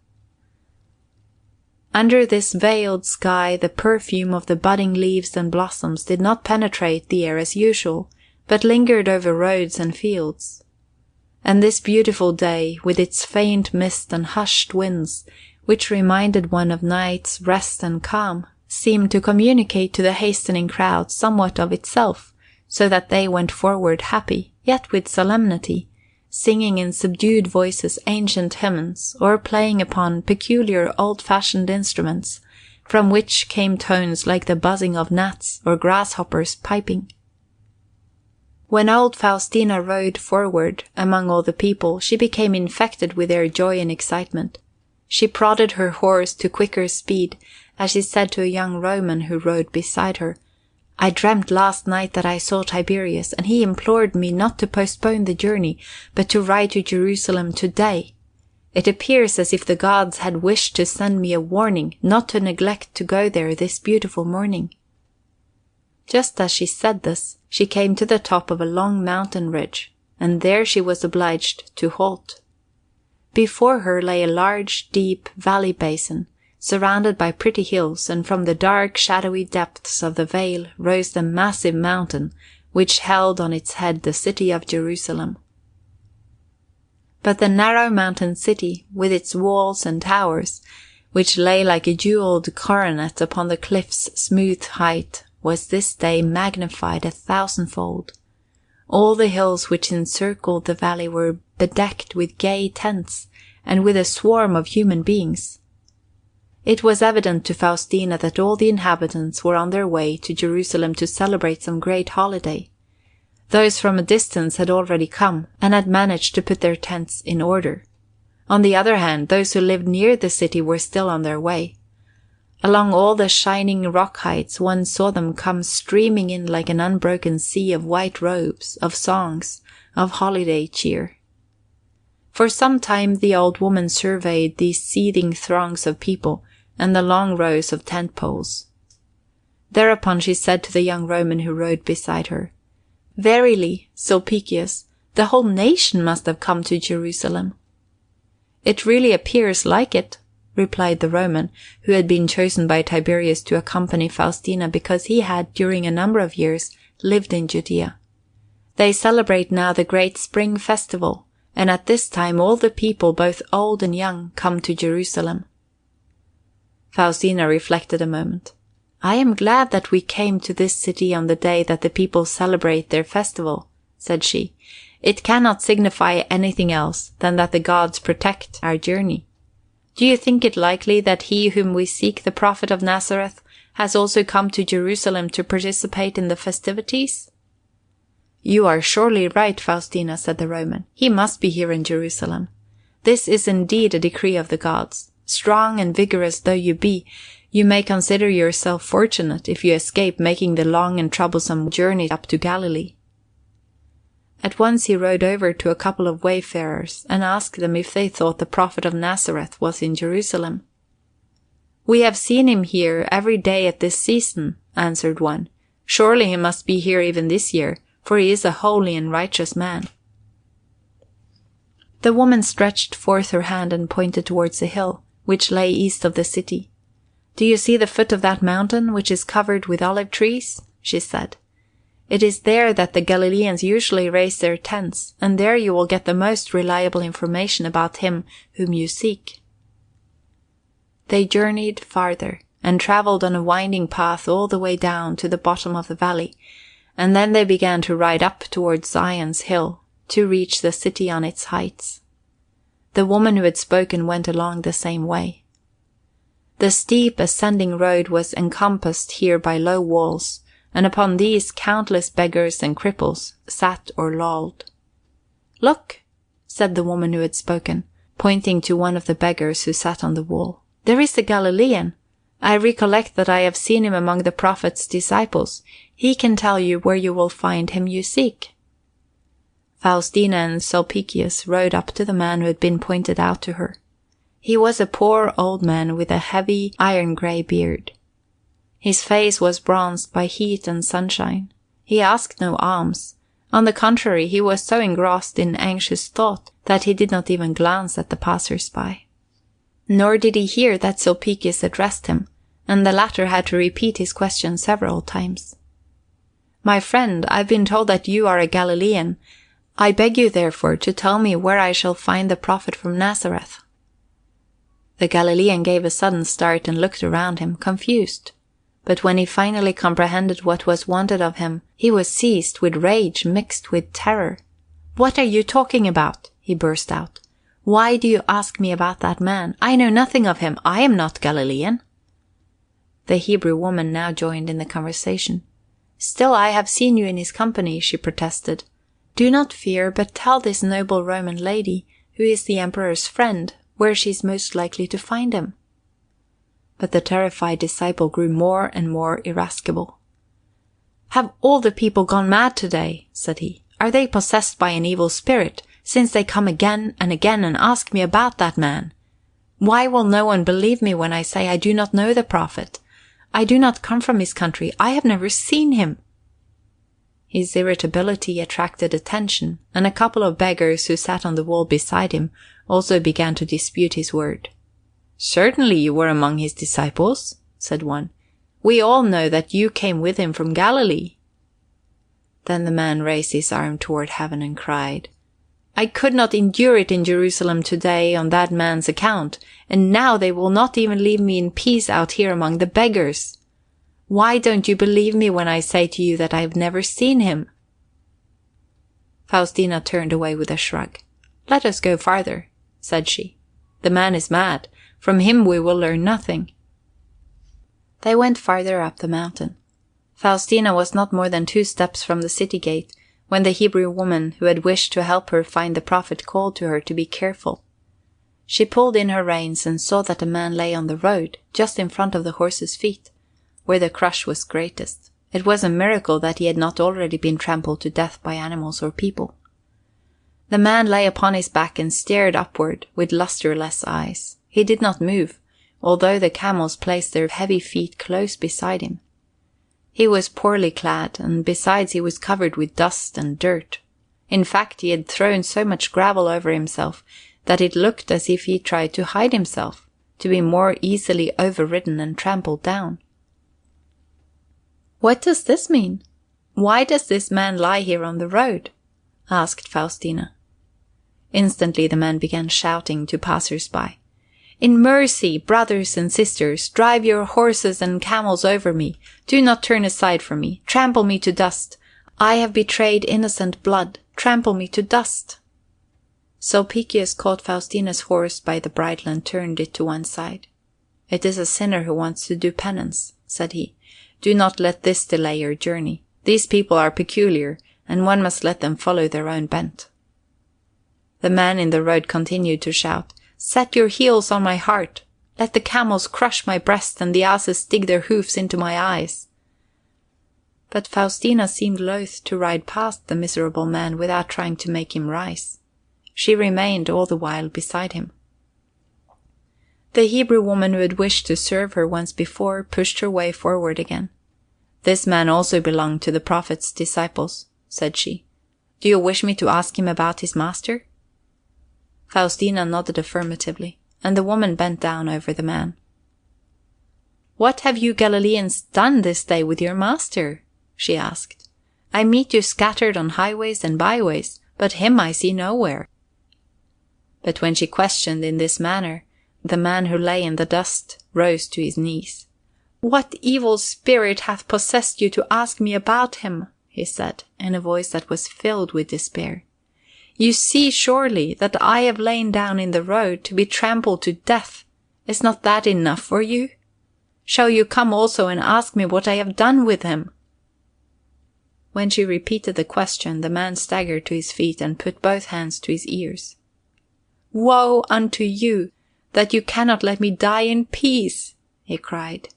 Under this veiled sky the perfume of the budding leaves and blossoms did not penetrate the air as usual, but lingered over roads and fields. And this beautiful day, with its faint mist and hushed winds, which reminded one of night's rest and calm, seemed to communicate to the hastening crowd somewhat of itself, so that they went forward happy, yet with solemnity, singing in subdued voices ancient hymns, or playing upon peculiar old-fashioned instruments, from which came tones like the buzzing of gnats or grasshoppers piping. When old Faustina rode forward among all the people, she became infected with their joy and excitement. She prodded her horse to quicker speed, as she said to a young Roman who rode beside her, "I dreamt last night that I saw Tiberius, and he implored me not to postpone the journey, but to ride to Jerusalem today. It appears as if the gods had wished to send me a warning not to neglect to go there this beautiful morning." Just as she said this, she came to the top of a long mountain ridge, and there she was obliged to halt. Before her lay a large, deep valley basin, surrounded by pretty hills, and from the dark, shadowy depths of the vale rose the massive mountain which held on its head the city of Jerusalem. But the narrow mountain city, with its walls and towers, which lay like a jewelled coronet upon the cliff's smooth height, was this day magnified 1,000-fold. All the hills which encircled the valley were bedecked with gay tents, and with a swarm of human beings. It was evident to Faustina that all the inhabitants were on their way to Jerusalem to celebrate some great holiday. Those from a distance had already come, and had managed to put their tents in order. On the other hand, those who lived near the city were still on their way. Along all the shining rock heights one saw them come streaming in like an unbroken sea of white robes, of songs, of holiday cheer. For some time the old woman surveyed these seething throngs of people and the long rows of tent poles. Thereupon she said to the young Roman who rode beside her, "Verily, Sulpicius, the whole nation must have come to Jerusalem." "It really appears like it," replied the Roman, who had been chosen by Tiberius to accompany Faustina because he had, during a number of years, lived in Judea. "They celebrate now the great spring festival, and at this time all the people, both old and young, come to Jerusalem." Faustina reflected a moment. "I am glad that we came to this city on the day that the people celebrate their festival," said she. "It cannot signify anything else than that the gods protect our journey. Do you think it likely that he whom we seek, the prophet of Nazareth, has also come to Jerusalem to participate in the festivities?" "You are surely right, Faustina," said the Roman. "He must be here in Jerusalem. This is indeed a decree of the gods. Strong and vigorous though you be, you may consider yourself fortunate if you escape making the long and troublesome journey up to Galilee." At once he rode over to a couple of wayfarers and asked them if they thought the prophet of Nazareth was in Jerusalem. "We have seen him here every day at this season," answered one. "Surely he must be here even this year, for he is a holy and righteous man." The woman stretched forth her hand and pointed towards a hill, which lay east of the city. "Do you see the foot of that mountain, which is covered with olive trees?" she said. "It is there that the Galileans usually raise their tents, and there you will get the most reliable information about him whom you seek." They journeyed farther, and travelled on a winding path all the way down to the bottom of the valley, and then they began to ride up towards Zion's hill, to reach the city on its heights. The woman who had spoken went along the same way. The steep ascending road was encompassed here by low walls, and upon these countless beggars and cripples sat or lolled. "Look," said the woman who had spoken, pointing to one of the beggars who sat on the wall. "There is a Galilean. I recollect that I have seen him among the prophet's disciples. He can tell you where you will find him you seek." Faustina and Sulpicius rode up to the man who had been pointed out to her. He was a poor old man with a heavy iron-grey beard. His face was bronzed by heat and sunshine. He asked no alms. On the contrary, he was so engrossed in anxious thought that he did not even glance at the passers-by. Nor did he hear that Sulpicius addressed him, and the latter had to repeat his question several times. "My friend, I've been told that you are a Galilean. I beg you, therefore, to tell me where I shall find the prophet from Nazareth." The Galilean gave a sudden start and looked around him, confused. But when he finally comprehended what was wanted of him, he was seized with rage mixed with terror. "What are you talking about?" he burst out. "Why do you ask me about that man? I know nothing of him. I am not Galilean." The Hebrew woman now joined in the conversation. "Still I have seen you in his company," she protested. "Do not fear, but tell this noble Roman lady, who is the Emperor's friend, where she is most likely to find him." But the terrified disciple grew more and more irascible. "Have all the people gone mad today?" said he. "Are they possessed by an evil spirit, since they come again and again and ask me about that man? Why will no one believe me when I say I do not know the prophet? I do not come from his country. I have never seen him." His irritability attracted attention, and a couple of beggars who sat on the wall beside him also began to dispute his word. "Certainly you were among his disciples," said one. "We all know that you came with him from Galilee." Then the man raised his arm toward heaven and cried, "I could not endure it in Jerusalem today on that man's account, and now they will not even leave me in peace out here among the beggars. Why don't you believe me when I say to you that I have never seen him?" Faustina turned away with a shrug. "Let us go farther," said she. "The man is mad. From him we will learn nothing." They went farther up the mountain. Faustina was not more than 2 steps from the city gate when the Hebrew woman who had wished to help her find the prophet called to her to be careful. She pulled in her reins and saw that a man lay on the road, just in front of the horse's feet, where the crush was greatest. It was a miracle that he had not already been trampled to death by animals or people. The man lay upon his back and stared upward with lustreless eyes. He did not move, although the camels placed their heavy feet close beside him. He was poorly clad, and besides he was covered with dust and dirt. In fact, he had thrown so much gravel over himself that it looked as if he tried to hide himself, to be more easily overridden and trampled down. "What does this mean? Why does this man lie here on the road?" asked Faustina. Instantly the man began shouting to passers-by. "In mercy, brothers and sisters, drive your horses and camels over me. Do not turn aside from me. Trample me to dust. I have betrayed innocent blood. Trample me to dust." Sulpicius caught Faustina's horse by the bridle and turned it to one side. "It is a sinner who wants to do penance," said he. "Do not let this delay your journey. These people are peculiar, and one must let them follow their own bent." The man in the road continued to shout, "Set your heels on my heart. Let the camels crush my breast and the asses dig their hoofs into my eyes." But Faustina seemed loath to ride past the miserable man without trying to make him rise. She remained all the while beside him. The Hebrew woman who had wished to serve her once before pushed her way forward again. "This man also belonged to the prophet's disciples," said she. "Do you wish me to ask him about his master?" Faustina nodded affirmatively, and the woman bent down over the man. "What have you Galileans done this day with your master?" she asked. "I meet you scattered on highways and byways, but him I see nowhere." But when she questioned in this manner, the man who lay in the dust rose to his knees. "What evil spirit hath possessed you to ask me about him?" he said, in a voice that was filled with despair. "You see surely that I have lain down in the road to be trampled to death. Is not that enough for you? Shall you come also and ask me what I have done with him?" When she repeated the question, the man staggered to his feet and put both hands to his ears. "Woe unto you, that you cannot let me die in peace!" he cried.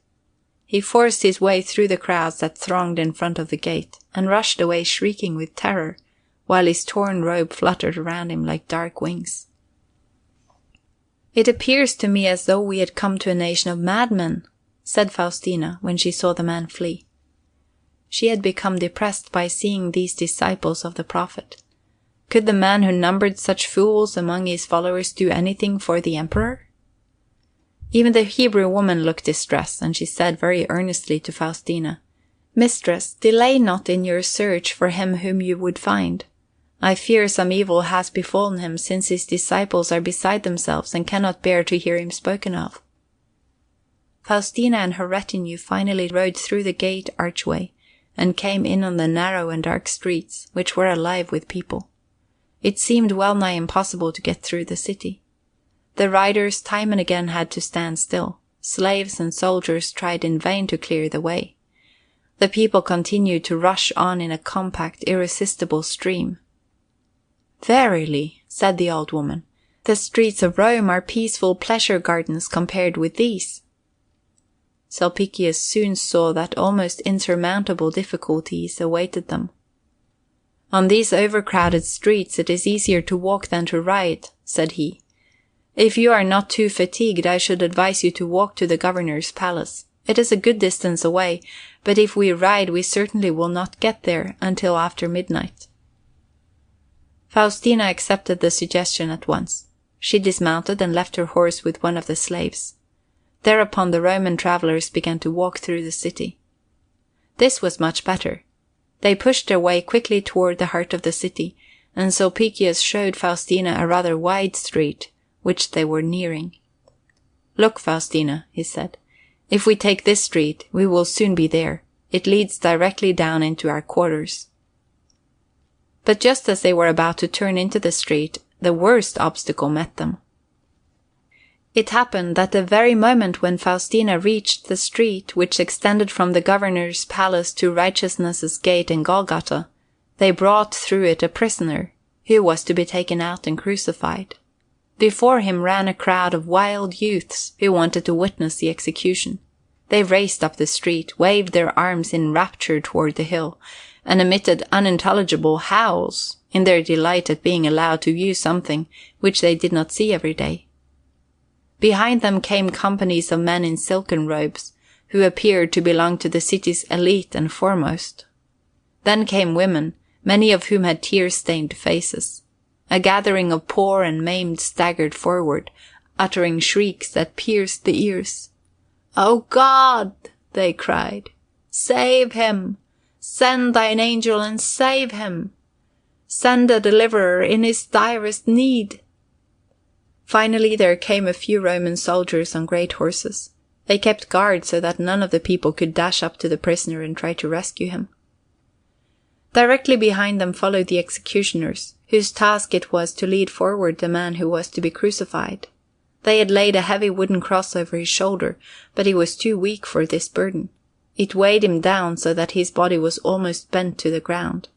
He forced his way through the crowds that thronged in front of the gate, and rushed away shrieking with terror, while his torn robe fluttered around him like dark wings. "It appears to me as though we had come to a nation of madmen," said Faustina, when she saw the man flee. She had become depressed by seeing these disciples of the prophet. Could the man who numbered such fools among his followers do anything for the emperor? Even the Hebrew woman looked distressed, and she said very earnestly to Faustina, "Mistress, delay not in your search for him whom you would find. I fear some evil has befallen him, since his disciples are beside themselves and cannot bear to hear him spoken of." Faustina and her retinue finally rode through the gate archway, and came in on the narrow and dark streets, which were alive with people. It seemed well nigh impossible to get through the city. The riders time and again had to stand still. Slaves and soldiers tried in vain to clear the way. The people continued to rush on in a compact, irresistible stream. "Verily," said the old woman, "the streets of Rome are peaceful pleasure gardens compared with these." Sulpicius soon saw that almost insurmountable difficulties awaited them. "On these overcrowded streets it is easier to walk than to ride," said he. "If you are not too fatigued, I should advise you to walk to the governor's palace. It is a good distance away, but if we ride we certainly will not get there until after midnight." Faustina accepted the suggestion at once. She dismounted and left her horse with one of the slaves. Thereupon the Roman travelers began to walk through the city. This was much better. They pushed their way quickly toward the heart of the city, and Sulpicius showed Faustina a rather wide street, which they were nearing. "Look, Faustina," he said, "if we take this street, we will soon be there. It leads directly down into our quarters." But just as they were about to turn into the street, the worst obstacle met them. It happened that the very moment when Faustina reached the street which extended from the governor's palace to Righteousness's Gate in Golgotha, they brought through it a prisoner, who was to be taken out and crucified. Before him ran a crowd of wild youths who wanted to witness the execution. They raced up the street, waved their arms in rapture toward the hill, and emitted unintelligible howls in their delight at being allowed to view something which they did not see every day. Behind them came companies of men in silken robes, who appeared to belong to the city's elite and foremost. Then came women, many of whom had tear-stained faces. A gathering of poor and maimed staggered forward, uttering shrieks that pierced the ears. "O God," they cried, "save him! Send thine angel and save him! Send a deliverer in his direst need!" Finally there came a few Roman soldiers on great horses. They kept guard so that none of the people could dash up to the prisoner and try to rescue him. Directly behind them followed the executioners, whose task it was to lead forward the man who was to be crucified. They had laid a heavy wooden cross over his shoulder, but he was too weak for this burden. It weighed him down so that his body was almost bent to the ground.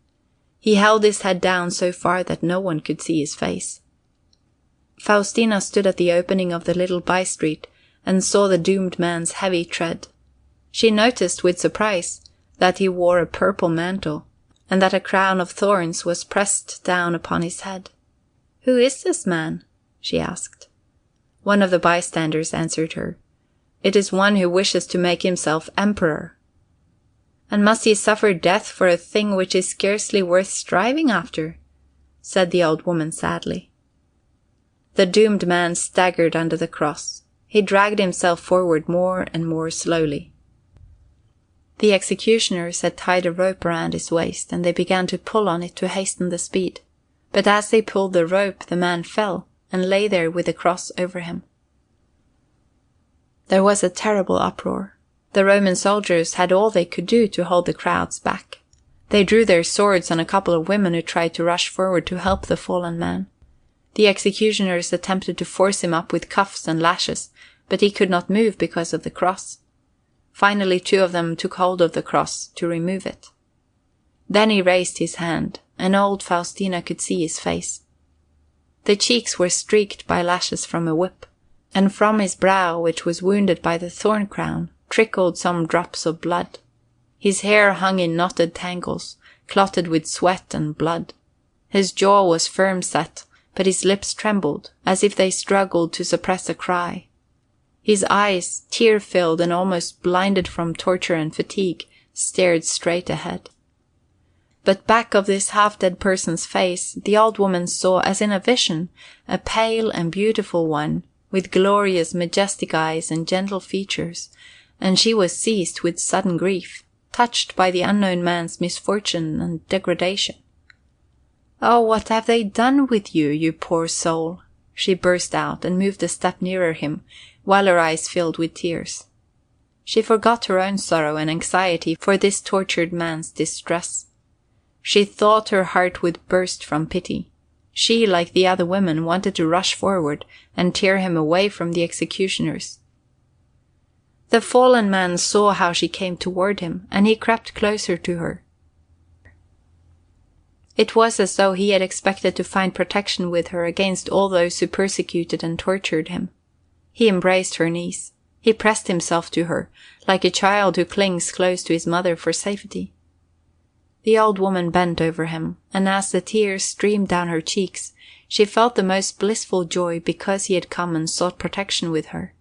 He held his head down so far that no one could see his face. Faustina stood at the opening of the little by-street and saw the doomed man's heavy tread. She noticed with surprise that he wore a purple mantle, and that a crown of thorns was pressed down upon his head. "Who is this man?" she asked. One of the bystanders answered her. "It is one who wishes to make himself emperor." "And must he suffer death for a thing which is scarcely worth striving after?" said the old woman sadly. The doomed man staggered under the cross. He dragged himself forward more and more slowly. The executioners had tied a rope around his waist, and they began to pull on it to hasten the speed. But as they pulled the rope, the man fell, and lay there with the cross over him. There was a terrible uproar. The Roman soldiers had all they could do to hold the crowds back. They drew their swords on a couple of women who tried to rush forward to help the fallen man. The executioners attempted to force him up with cuffs and lashes, but he could not move because of the cross. Finally, two of them took hold of the cross to remove it. Then he raised his hand, and old Faustina could see his face. The cheeks were streaked by lashes from a whip, and from his brow, which was wounded by the thorn crown, trickled some drops of blood. His hair hung in knotted tangles, clotted with sweat and blood. His jaw was firm set, but his lips trembled, as if they struggled to suppress a cry. His eyes, tear-filled and almost blinded from torture and fatigue, stared straight ahead. But back of this half-dead person's face, the old woman saw, as in a vision, a pale and beautiful one, with glorious, majestic eyes and gentle features, and she was seized with sudden grief, touched by the unknown man's misfortune and degradation. "Oh, what have they done with you, you poor soul?" she burst out, and moved a step nearer him, while her eyes filled with tears. She forgot her own sorrow and anxiety for this tortured man's distress. She thought her heart would burst from pity. She, like the other women, wanted to rush forward and tear him away from the executioners. The fallen man saw how she came toward him, and he crept closer to her. It was as though he had expected to find protection with her against all those who persecuted and tortured him. He embraced her knees. He pressed himself to her, like a child who clings close to his mother for safety. The old woman bent over him, and as the tears streamed down her cheeks, she felt the most blissful joy because he had come and sought protection with her.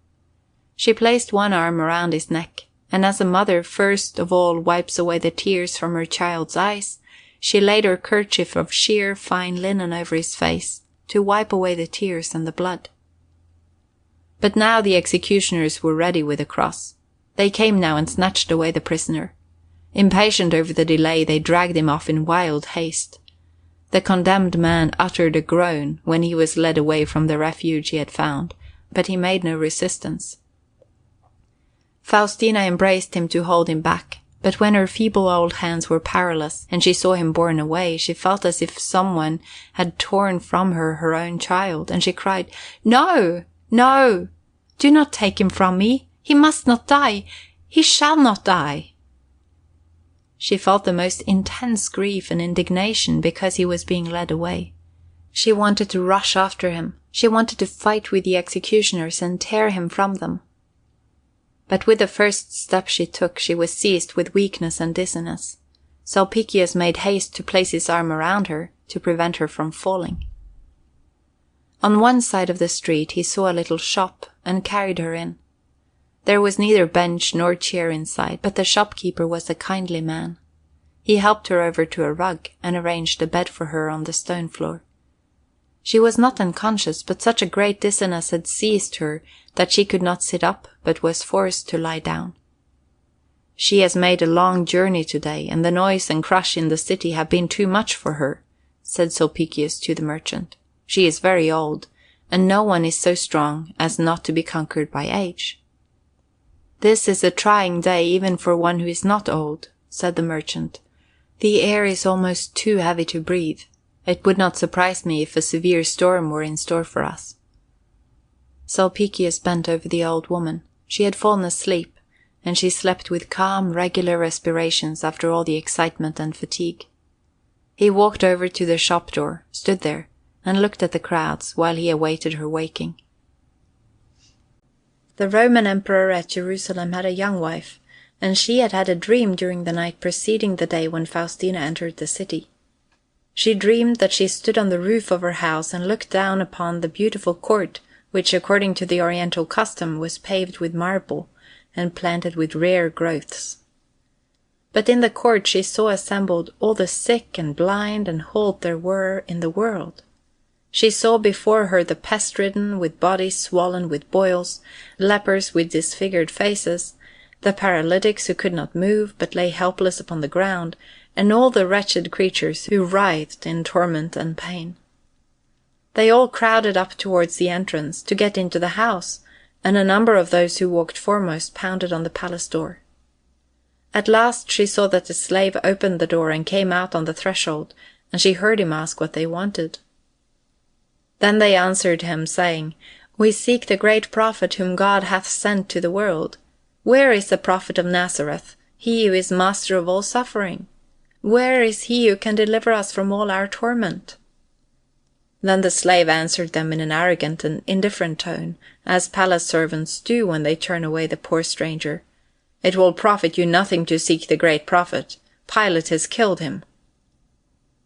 She placed one arm around his neck, and as a mother first of all wipes away the tears from her child's eyes, she laid her kerchief of sheer fine linen over his face to wipe away the tears and the blood. But now the executioners were ready with the cross. They came now and snatched away the prisoner. Impatient over the delay, they dragged him off in wild haste. The condemned man uttered a groan when he was led away from the refuge he had found, but he made no resistance. Faustina embraced him to hold him back, but when her feeble old hands were powerless and she saw him borne away, she felt as if someone had torn from her her own child, and she cried, "No! No! Do not take him from me! He must not die! He shall not die!" She felt the most intense grief and indignation because he was being led away. She wanted to rush after him. She wanted to fight with the executioners and tear him from them. But with the first step she took, she was seized with weakness and dizziness. Sulpicius made haste to place his arm around her, to prevent her from falling. On one side of the street he saw a little shop, and carried her in. There was neither bench nor chair inside, but the shopkeeper was a kindly man. He helped her over to a rug, and arranged a bed for her on the stone floor. She was not unconscious, but such a great dizziness had seized her that she could not sit up, but was forced to lie down. "She has made a long journey today, and the noise and crush in the city have been too much for her," said Sulpicius to the merchant. "She is very old, and no one is so strong as not to be conquered by age." "This is a trying day even for one who is not old," said the merchant. "The air is almost too heavy to breathe. It would not surprise me if a severe storm were in store for us." Sulpicius bent over the old woman. She had fallen asleep, and she slept with calm, regular respirations after all the excitement and fatigue. He walked over to the shop door, stood there, and looked at the crowds while he awaited her waking. The Roman emperor at Jerusalem had a young wife, and she had had a dream during the night preceding the day when Faustina entered the city. She dreamed that she stood on the roof of her house and looked down upon the beautiful court, which, according to the Oriental custom, was paved with marble and planted with rare growths. But in the court she saw assembled all the sick and blind and halt there were in the world. She saw before her the pest-ridden, with bodies swollen with boils, lepers with disfigured faces, the paralytics who could not move but lay helpless upon the ground, and all the wretched creatures who writhed in torment and pain. They all crowded up towards the entrance to get into the house, and a number of those who walked foremost pounded on the palace door. At last she saw that the slave opened the door and came out on the threshold, and she heard him ask what they wanted. Then they answered him, saying, "We seek the great prophet whom God hath sent to the world. Where is the prophet of Nazareth, he who is master of all suffering? Where is he who can deliver us from all our torment?" Then the slave answered them in an arrogant and indifferent tone, as palace servants do when they turn away the poor stranger. "It will profit you nothing to seek the great prophet. Pilate has killed him."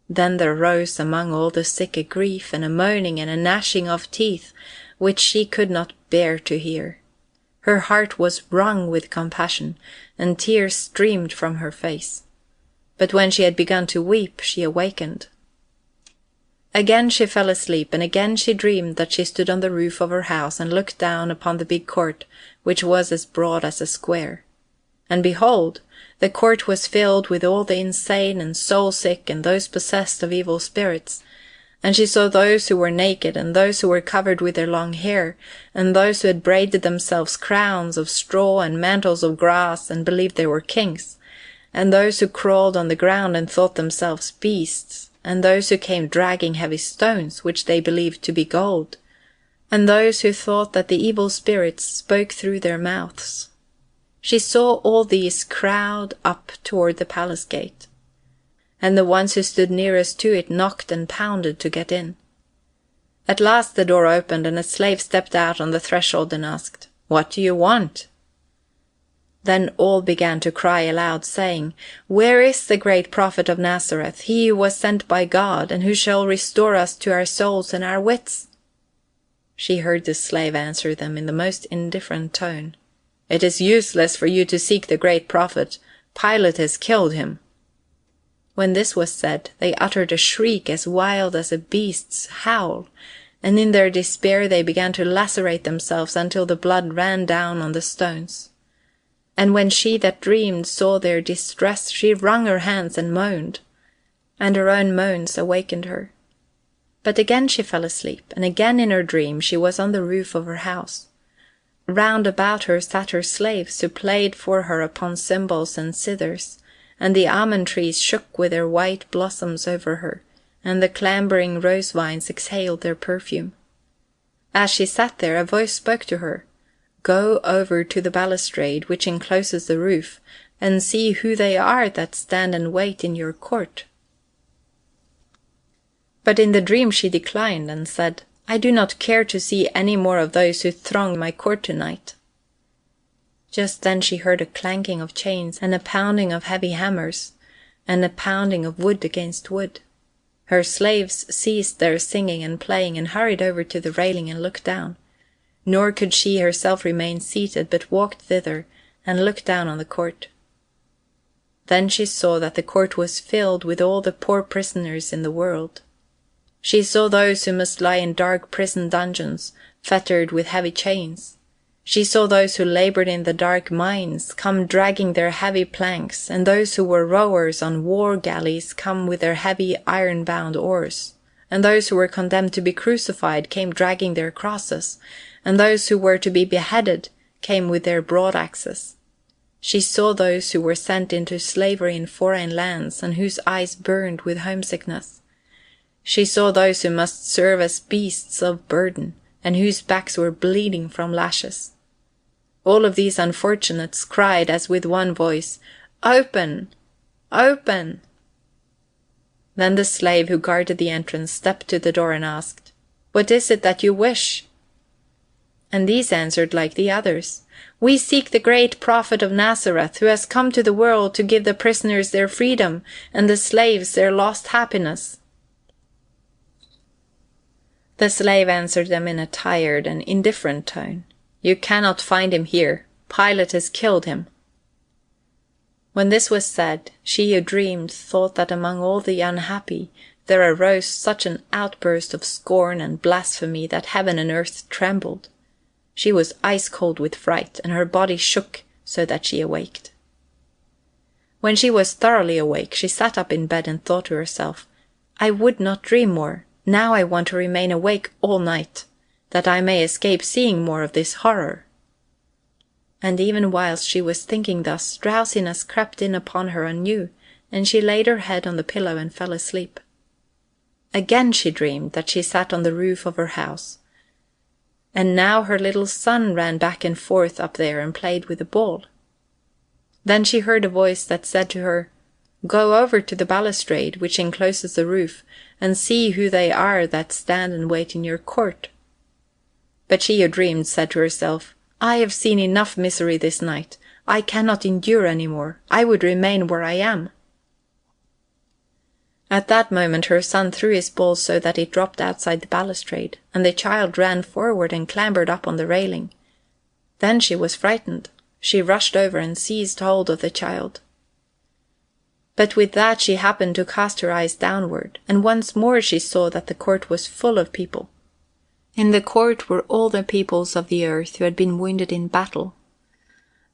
Then there rose among all the sick a grief and a moaning and a gnashing of teeth, which she could not bear to hear. Her heart was wrung with compassion, and tears streamed from her face. But when she had begun to weep, she awakened. Again she fell asleep, and again she dreamed that she stood on the roof of her house and looked down upon the big court, which was as broad as a square. And behold, the court was filled with all the insane and soul-sick and those possessed of evil spirits, and she saw those who were naked, and those who were covered with their long hair, and those who had braided themselves crowns of straw and mantles of grass, and believed they were kings, and those who crawled on the ground and thought themselves beasts, and those who came dragging heavy stones, which they believed to be gold, and those who thought that the evil spirits spoke through their mouths. She saw all these crowd up toward the palace gate, and the ones who stood nearest to it knocked and pounded to get in. At last the door opened, and a slave stepped out on the threshold and asked, "What do you want?" Then all began to cry aloud, saying, "Where is the great prophet of Nazareth, he who was sent by God, and who shall restore us to our souls and our wits?" She heard the slave answer them in the most indifferent tone, "It is useless for you to seek the great prophet. Pilate has killed him." When this was said, they uttered a shriek as wild as a beast's howl, and in their despair they began to lacerate themselves until the blood ran down on the stones. And when she that dreamed saw their distress, she wrung her hands and moaned, and her own moans awakened her. But again she fell asleep, and again in her dream she was on the roof of her house. Round about her sat her slaves, who played for her upon cymbals and cithers, and the almond trees shook with their white blossoms over her, and the clambering rose vines exhaled their perfume. As she sat there, a voice spoke to her, "Go over to the balustrade which encloses the roof, and see who they are that stand and wait in your court." But in the dream she declined, and said, "I do not care to see any more of those who throng my court tonight." Just then she heard a clanking of chains and a pounding of heavy hammers, and a pounding of wood against wood. Her slaves ceased their singing and playing and hurried over to the railing and looked down. Nor could she herself remain seated, but walked thither and looked down on the court. Then she saw that the court was filled with all the poor prisoners in the world. She saw those who must lie in dark prison dungeons, fettered with heavy chains. She saw those who labored in the dark mines come dragging their heavy planks, and those who were rowers on war galleys come with their heavy iron-bound oars, and those who were condemned to be crucified came dragging their crosses, and those who were to be beheaded came with their broad-axes. She saw those who were sent into slavery in foreign lands, and whose eyes burned with homesickness. She saw those who must serve as beasts of burden, and whose backs were bleeding from lashes. All of these unfortunates cried as with one voice, "Open! Open!" Then the slave who guarded the entrance stepped to the door and asked, "What is it that you wish?" And these answered like the others, "We seek the great prophet of Nazareth, who has come to the world to give the prisoners their freedom, and the slaves their lost happiness." The slave answered them in a tired and indifferent tone, "You cannot find him here. Pilate has killed him." When this was said, she who dreamed thought that among all the unhappy there arose such an outburst of scorn and blasphemy that heaven and earth trembled. She was ice-cold with fright, and her body shook so that she awaked. When she was thoroughly awake, she sat up in bed and thought to herself, "I would not dream more. Now I want to remain awake all night, that I may escape seeing more of this horror." And even whilst she was thinking thus, drowsiness crept in upon her anew, and she laid her head on the pillow and fell asleep. Again she dreamed that she sat on the roof of her house, and now her little son ran back and forth up there and played with a ball. Then she heard a voice that said to her, "Go over to the balustrade which encloses the roof, and see who they are that stand and wait in your court." But she who dreamed said to herself, "I have seen enough misery this night. I cannot endure any more. I would remain where I am." At that moment her son threw his ball so that it dropped outside the balustrade, and the child ran forward and clambered up on the railing. Then she was frightened. She rushed over and seized hold of the child. But with that she happened to cast her eyes downward, and once more she saw that the court was full of people. In the court were all the peoples of the earth who had been wounded in battle.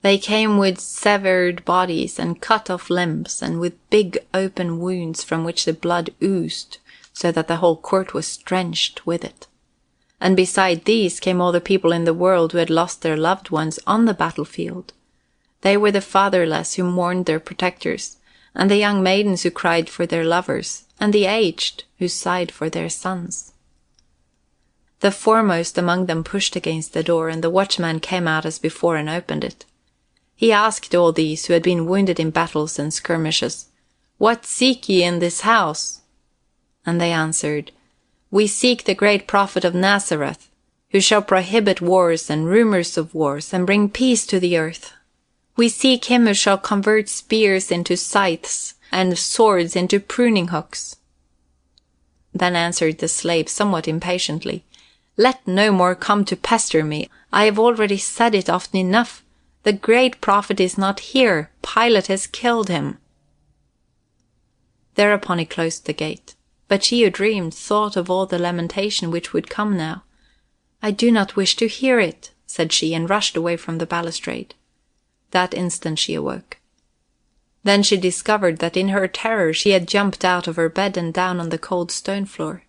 They came with severed bodies and cut-off limbs, and with big open wounds from which the blood oozed, so that the whole court was drenched with it. And beside these came all the people in the world who had lost their loved ones on the battlefield. They were the fatherless who mourned their protectors, and the young maidens who cried for their lovers, and the aged who sighed for their sons. The foremost among them pushed against the door, and the watchman came out as before and opened it. He asked all these who had been wounded in battles and skirmishes, "What seek ye in this house?" And they answered, "We seek the great prophet of Nazareth, who shall prohibit wars and rumors of wars, and bring peace to the earth. We seek him who shall convert spears into scythes, and swords into pruning hooks." Then answered the slave somewhat impatiently, "Let no more come to pester me. I have already said it often enough. The great prophet is not here. Pilate has killed him." Thereupon he closed the gate. But she who dreamed thought of all the lamentation which would come now. "I do not wish to hear it," said she, and rushed away from the balustrade. That instant she awoke. Then she discovered that in her terror she had jumped out of her bed and down on the cold stone floor.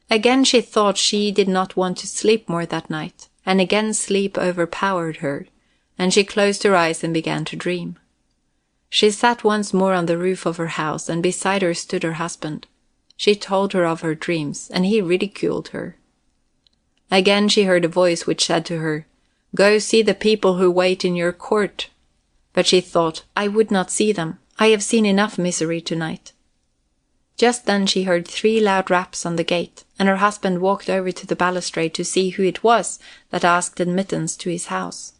Again she thought she did not want to sleep more that night, and again sleep overpowered her, and she closed her eyes and began to dream. She sat once more on the roof of her house, and beside her stood her husband. She told her of her dreams, and he ridiculed her. Again she heard a voice which said to her, "Go see the people who wait in your court." But she thought, "I would not see them. I have seen enough misery tonight." Just then she heard 3 loud raps on the gate, and her husband walked over to the balustrade to see who it was that asked admittance to his house.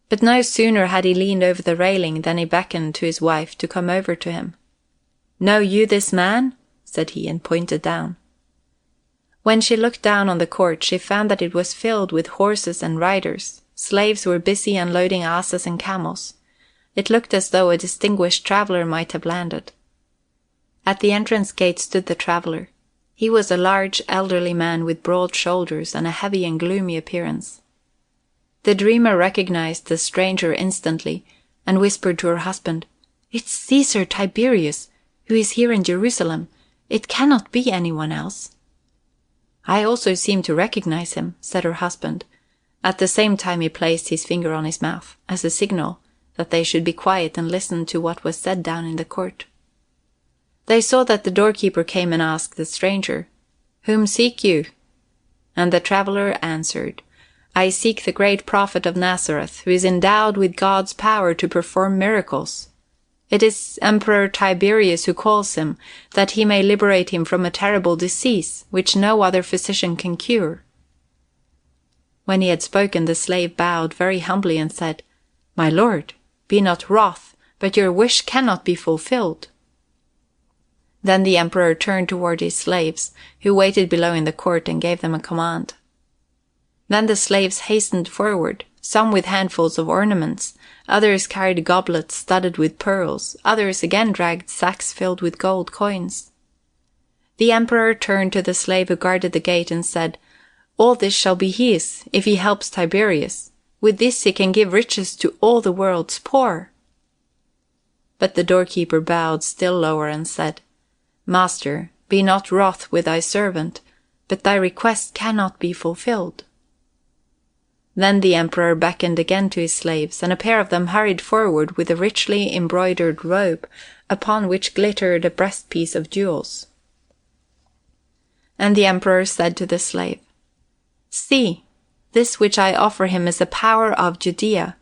But no sooner had he leaned over the railing than he beckoned to his wife to come over to him. "Know you this man?" said he, and pointed down. When she looked down on the court, she found that it was filled with horses and riders. Slaves were busy unloading asses and camels. It looked as though a distinguished traveler might have landed. At the entrance gate stood the traveler. He was a large, elderly man with broad shoulders and a heavy and gloomy appearance. The dreamer recognized the stranger instantly, and whispered to her husband, "It's Caesar Tiberius, who is here in Jerusalem. It cannot be anyone else." "I also seem to recognize him," said her husband. At the same time he placed his finger on his mouth, as a signal that they should be quiet and listen to what was said down in the court. They saw that the doorkeeper came and asked the stranger, "Whom seek you?" And the traveler answered, "I seek the great prophet of Nazareth, who is endowed with God's power to perform miracles. It is Emperor Tiberius who calls him, that he may liberate him from a terrible disease, which no other physician can cure." When he had spoken, the slave bowed very humbly and said, "My lord, be not wroth, but your wish cannot be fulfilled." Then the emperor turned toward his slaves, who waited below in the court, and gave them a command. Then the slaves hastened forward, some with handfuls of ornaments, others carried goblets studded with pearls, others again dragged sacks filled with gold coins. The emperor turned to the slave who guarded the gate and said, "All this shall be his, if he helps Tiberius. With this he can give riches to all the world's poor." But the doorkeeper bowed still lower and said, "Master, be not wroth with thy servant, but thy request cannot be fulfilled." Then the emperor beckoned again to his slaves, and a pair of them hurried forward with a richly embroidered robe, upon which glittered a breastpiece of jewels. And the emperor said to the slave, "See, this which I offer him is the power of Judea.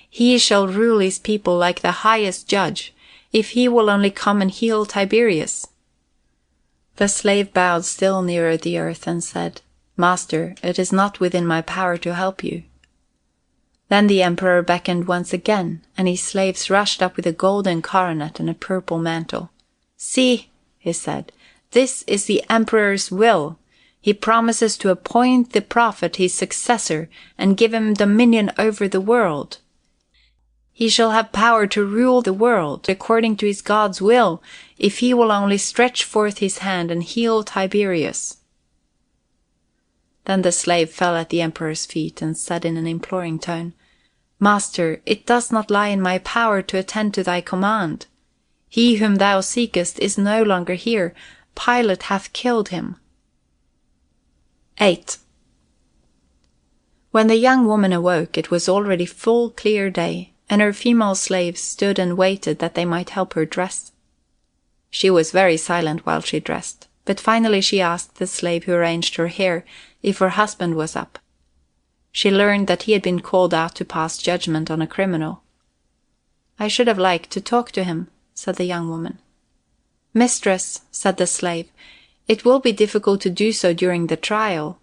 He shall rule his people like the highest judge, if he will only come and heal Tiberius." The slave bowed still nearer the earth and said, "Master, it is not within my power to help you." Then the emperor beckoned once again, and his slaves rushed up with a golden coronet and a purple mantle. "See," he said, "this is the emperor's will. He promises to appoint the prophet his successor and give him dominion over the world. He shall have power to rule the world according to his God's will, if he will only stretch forth his hand and heal Tiberius." Then the slave fell at the emperor's feet and said in an imploring tone, "Master, it does not lie in my power to attend to thy command. He whom thou seekest is no longer here. Pilate hath killed him." 8. When the young woman awoke, it was already full clear day, and her female slaves stood and waited that they might help her dress. She was very silent while she dressed, but finally she asked the slave who arranged her hair if her husband was up. She learned that he had been called out to pass judgment on a criminal. "I should have liked to talk to him," said the young woman. "Mistress," said the slave, "it will be difficult to do so during the trial.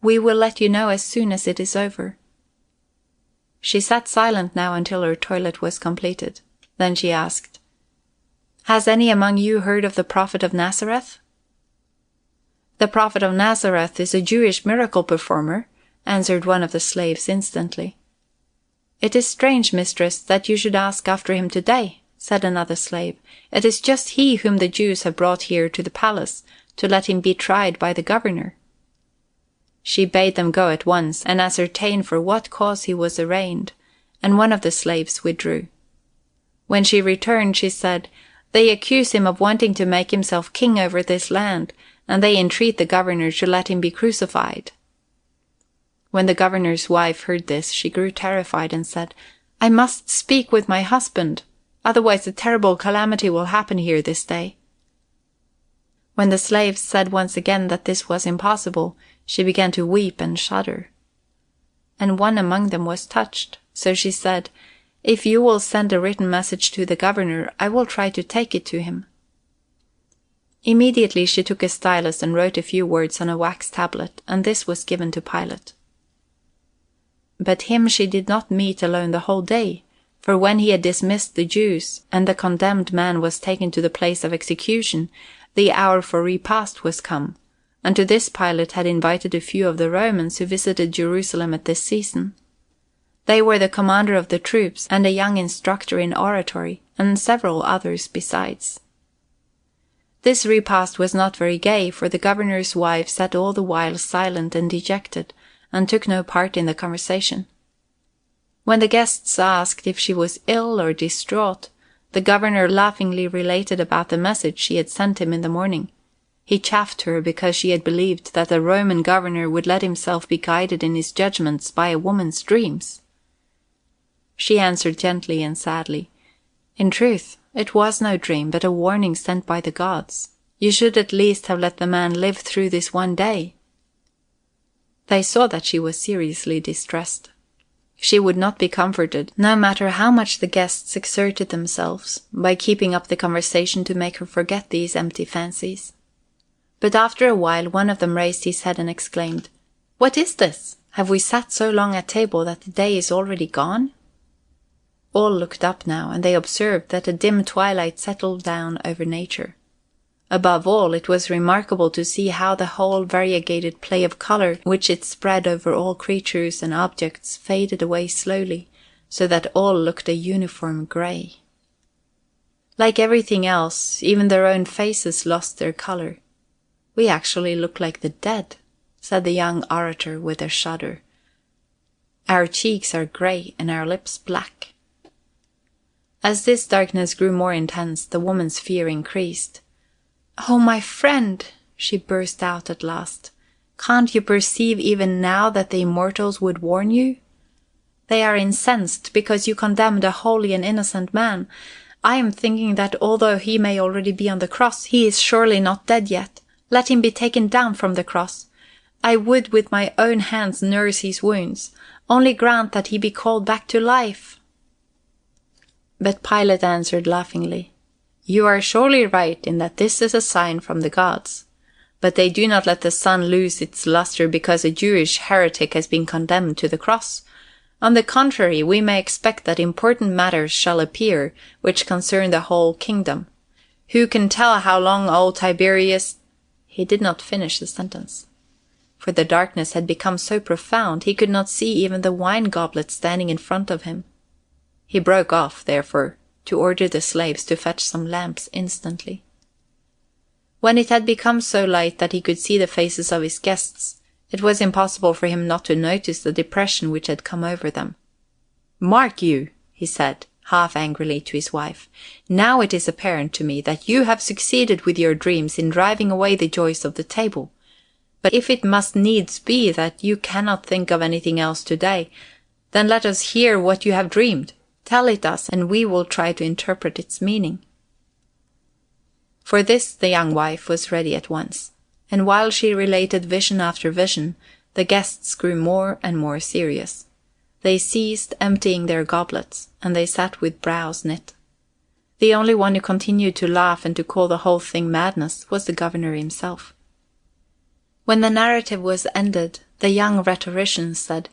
We will let you know as soon as it is over." She sat silent now until her toilet was completed. Then she asked, "Has any among you heard of the prophet of Nazareth?" "The prophet of Nazareth is a Jewish miracle performer," answered one of the slaves instantly. "It is strange, mistress, that you should ask after him today," said another slave. "It is just he whom the Jews have brought here to the palace, to let him be tried by the governor." She bade them go at once and ascertain for what cause he was arraigned, and one of the slaves withdrew. When she returned, she said, "They accuse him of wanting to make himself king over this land, and they entreat the governor to let him be crucified." When the governor's wife heard this, she grew terrified and said, "I must speak with my husband, otherwise a terrible calamity will happen here this day." When the slaves said once again that this was impossible, she began to weep and shudder. And one among them was touched, so she said, "If you will send a written message to the governor, I will try to take it to him." Immediately she took a stylus and wrote a few words on a wax tablet, and this was given to Pilate. But him she did not meet alone the whole day, for when he had dismissed the Jews, and the condemned man was taken to the place of execution, the hour for repast was come, and to this Pilate had invited a few of the Romans who visited Jerusalem at this season. They were the commander of the troops, and a young instructor in oratory, and several others besides. This repast was not very gay, for the governor's wife sat all the while silent and dejected, and took no part in the conversation. When the guests asked if she was ill or distraught, the governor laughingly related about the message she had sent him in the morning. He chaffed her because she had believed that a Roman governor would let himself be guided in his judgments by a woman's dreams. She answered gently and sadly, "In truth, it was no dream, but a warning sent by the gods. You should at least have let the man live through this one day." They saw that she was seriously distressed. She would not be comforted, no matter how much the guests exerted themselves, by keeping up the conversation to make her forget these empty fancies. But after a while one of them raised his head and exclaimed, "What is this? Have we sat so long at table that the day is already gone?" All looked up now, and they observed that a dim twilight settled down over nature. Above all, it was remarkable to see how the whole variegated play of color which it spread over all creatures and objects faded away slowly, so that all looked a uniform grey. Like everything else, even their own faces lost their color. "We actually look like the dead," said the young orator with a shudder. "Our cheeks are grey and our lips black." As this darkness grew more intense, the woman's fear increased. "Oh, my friend," she burst out at last, "can't you perceive even now that the immortals would warn you? They are incensed because you condemned a holy and innocent man. I am thinking that although he may already be on the cross, he is surely not dead yet. Let him be taken down from the cross. I would with my own hands nurse his wounds. Only grant that he be called back to life." But Pilate answered laughingly, "You are surely right in that this is a sign from the gods. But they do not let the sun lose its luster because a Jewish heretic has been condemned to the cross. On the contrary, we may expect that important matters shall appear, which concern the whole kingdom. Who can tell how long old Tiberius—" He did not finish the sentence, for the darkness had become so profound he could not see even the wine goblet standing in front of him. He broke off, therefore, to order the slaves to fetch some lamps instantly. When it had become so light that he could see the faces of his guests, it was impossible for him not to notice the depression which had come over them. "Mark you," he said, half angrily to his wife, "now it is apparent to me that you have succeeded with your dreams in driving away the joys of the table. But if it must needs be that you cannot think of anything else today, then let us hear what you have dreamed. Tell it us, and we will try to interpret its meaning." For this the young wife was ready at once, and while she related vision after vision, the guests grew more and more serious. They ceased emptying their goblets, and they sat with brows knit. The only one who continued to laugh and to call the whole thing madness was the governor himself. When the narrative was ended, the young rhetorician said,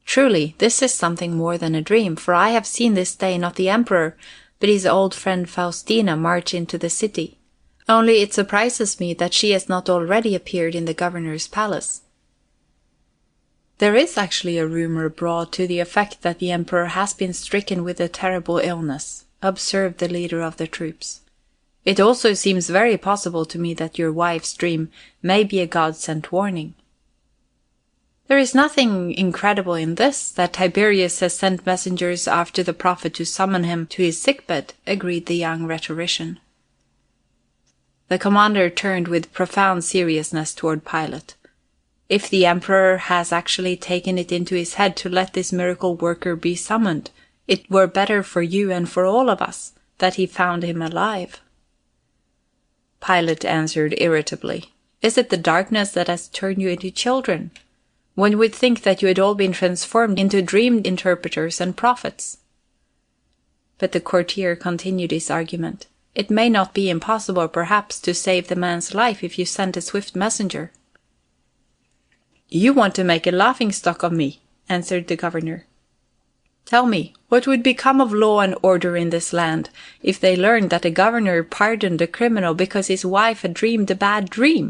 "Truly, this is something more than a dream, for I have seen this day not the emperor, but his old friend Faustina march into the city. Only it surprises me that she has not already appeared in the governor's palace." "There is actually a rumor abroad to the effect that the emperor has been stricken with a terrible illness," observed the leader of the troops. "It also seems very possible to me that your wife's dream may be a God-sent warning." "There is nothing incredible in this, that Tiberius has sent messengers after the prophet to summon him to his sickbed," agreed the young rhetorician. The commander turned with profound seriousness toward Pilate. "If the emperor has actually taken it into his head to let this miracle worker be summoned, it were better for you and for all of us that he found him alive." Pilate answered irritably, "Is it the darkness that has turned you into children? One would think that you had all been transformed into dream interpreters and prophets." But the courtier continued his argument. "It may not be impossible, perhaps, to save the man's life if you sent a swift messenger." "You want to make a laughing-stock of me, answered the governor. "Tell me, what would become of law and order in this land if they learned that the governor pardoned a criminal because his wife had dreamed a bad dream?"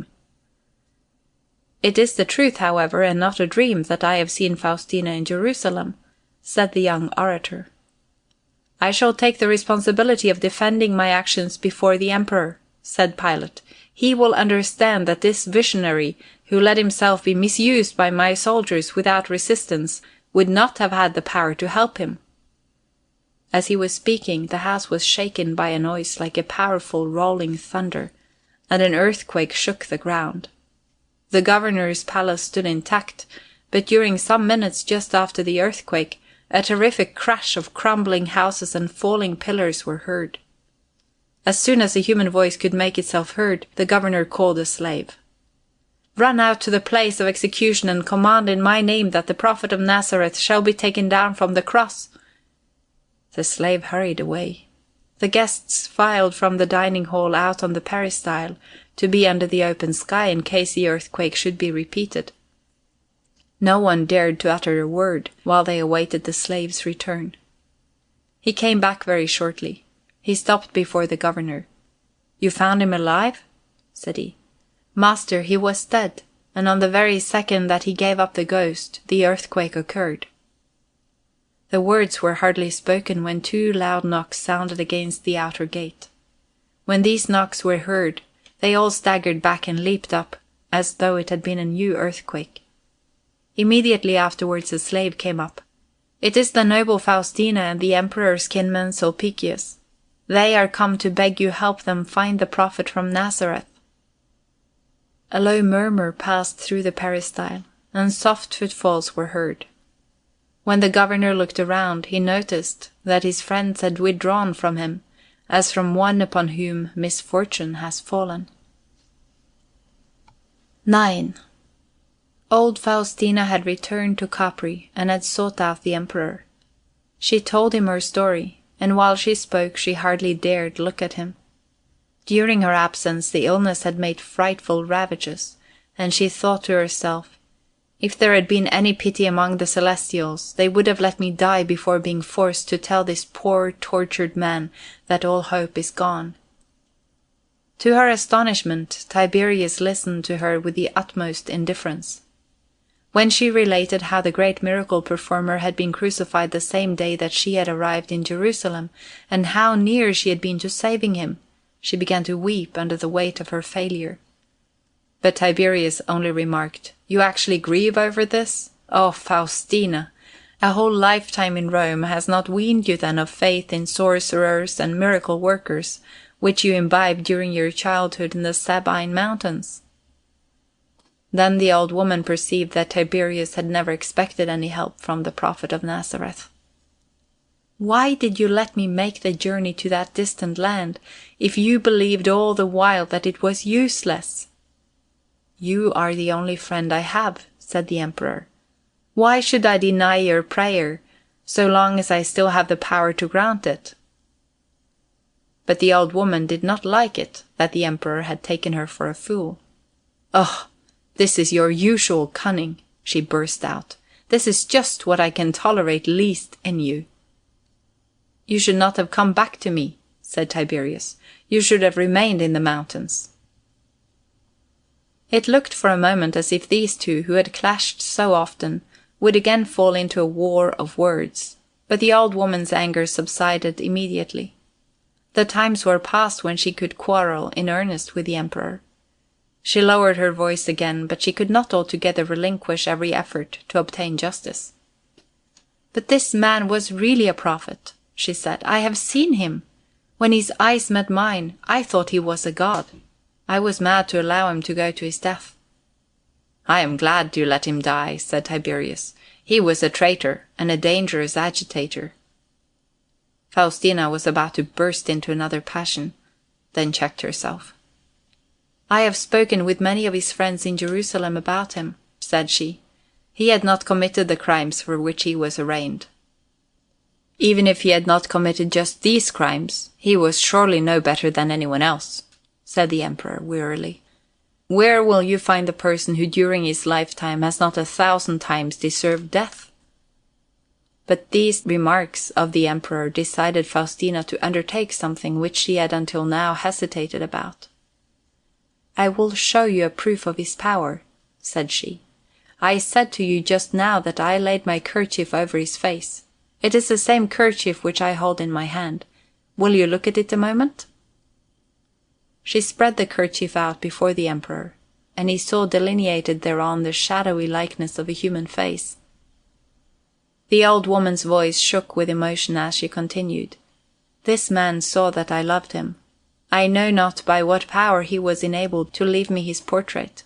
"It is the truth, however, and not a dream, that I have seen Faustina in Jerusalem," said the young orator. "I shall take the responsibility of defending my actions before the emperor," said Pilate. "He will understand that this visionary, who let himself be misused by my soldiers without resistance, would not have had the power to help him." As he was speaking, the house was shaken by a noise like a powerful rolling thunder, and an earthquake shook the ground. The governor's palace stood intact, but during some minutes just after the earthquake, a terrific crash of crumbling houses and falling pillars were heard. As soon as a human voice could make itself heard, the governor called a slave. "Run out to the place of execution and command in my name that the prophet of Nazareth shall be taken down from the cross." The slave hurried away. The guests filed from the dining hall out on the peristyle to be under the open sky in case the earthquake should be repeated. No one dared to utter a word while they awaited the slave's return. He came back very shortly. He stopped before the governor. "You found him alive?" said he. "Master, he was dead, and on the very second that he gave up the ghost, the earthquake occurred." The words were hardly spoken when 2 loud knocks sounded against the outer gate. When these knocks were heard, they all staggered back and leaped up, as though it had been a new earthquake. Immediately afterwards a slave came up. "It is the noble Faustina and the emperor's kinsman Sulpicius. They are come to beg you help them find the prophet from Nazareth." A low murmur passed through the peristyle, and soft footfalls were heard. When the governor looked around, he noticed that his friends had withdrawn from him, as from one upon whom misfortune has fallen. 9. Old Faustina had returned to Capri and had sought out the emperor. She told him her story, and while she spoke she hardly dared look at him. During her absence the illness had made frightful ravages, and she thought to herself, "If there had been any pity among the celestials, they would have let me die before being forced to tell this poor tortured man that all hope is gone." To her astonishment, Tiberius listened to her with the utmost indifference. When she related how the great miracle performer had been crucified the same day that she had arrived in Jerusalem, and how near she had been to saving him, she began to weep under the weight of her failure. But Tiberius only remarked, "You actually grieve over this? Oh, Faustina! A whole lifetime in Rome has not weaned you then of faith in sorcerers and miracle workers, which you imbibed during your childhood in the Sabine Mountains." Then the old woman perceived that Tiberius had never expected any help from the prophet of Nazareth. "Why did you let me make the journey to that distant land, if you believed all the while that it was useless?" "You are the only friend I have," said the emperor. "Why should I deny your prayer, so long as I still have the power to grant it?" But the old woman did not like it that the emperor had taken her for a fool. "Oh, this is your usual cunning," she burst out. "This is just what I can tolerate least in you." "You should not have come back to me," said Tiberius. "You should have remained in the mountains." It looked for a moment as if these two, who had clashed so often, would again fall into a war of words, but the old woman's anger subsided immediately. The times were past when she could quarrel in earnest with the emperor. She lowered her voice again, but she could not altogether relinquish every effort to obtain justice. "But this man was really a prophet," she said. "I have seen him. When his eyes met mine, I thought he was a god. I was mad to allow him to go to his death." "I am glad you let him die," said Tiberius. "He was a traitor and a dangerous agitator." Faustina was about to burst into another passion, then checked herself. "I have spoken with many of his friends in Jerusalem about him," said she. "He had not committed the crimes for which he was arraigned." "Even if he had not committed just these crimes, he was surely no better than anyone else," said the emperor wearily. "Where will you find the person who during his lifetime has not 1,000 times deserved death? But these remarks of the emperor decided Faustina to undertake something which she had until now hesitated about. "I will show you a proof of his power," said she. "I said to you just now that I laid my kerchief over his face. It is the same kerchief which I hold in my hand. Will you look at it a moment?" She spread the kerchief out before the emperor, and he saw delineated thereon the shadowy likeness of a human face. The old woman's voice shook with emotion as she continued. "This man saw that I loved him. I know not by what power he was enabled to leave me his portrait,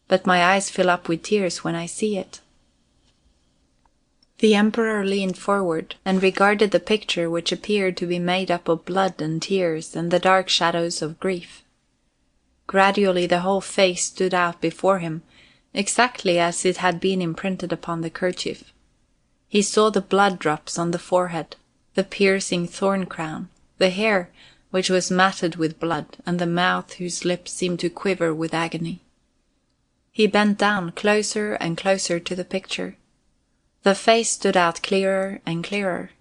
but my eyes fill up with tears when I see it." The emperor leaned forward and regarded the picture, which appeared to be made up of blood and tears and the dark shadows of grief. Gradually the whole face stood out before him, exactly as it had been imprinted upon the kerchief. He saw the blood drops on the forehead, the piercing thorn crown, the hair, which was matted with blood, and the mouth whose lips seemed to quiver with agony. He bent down closer and closer to the picture. The face stood out clearer and clearer.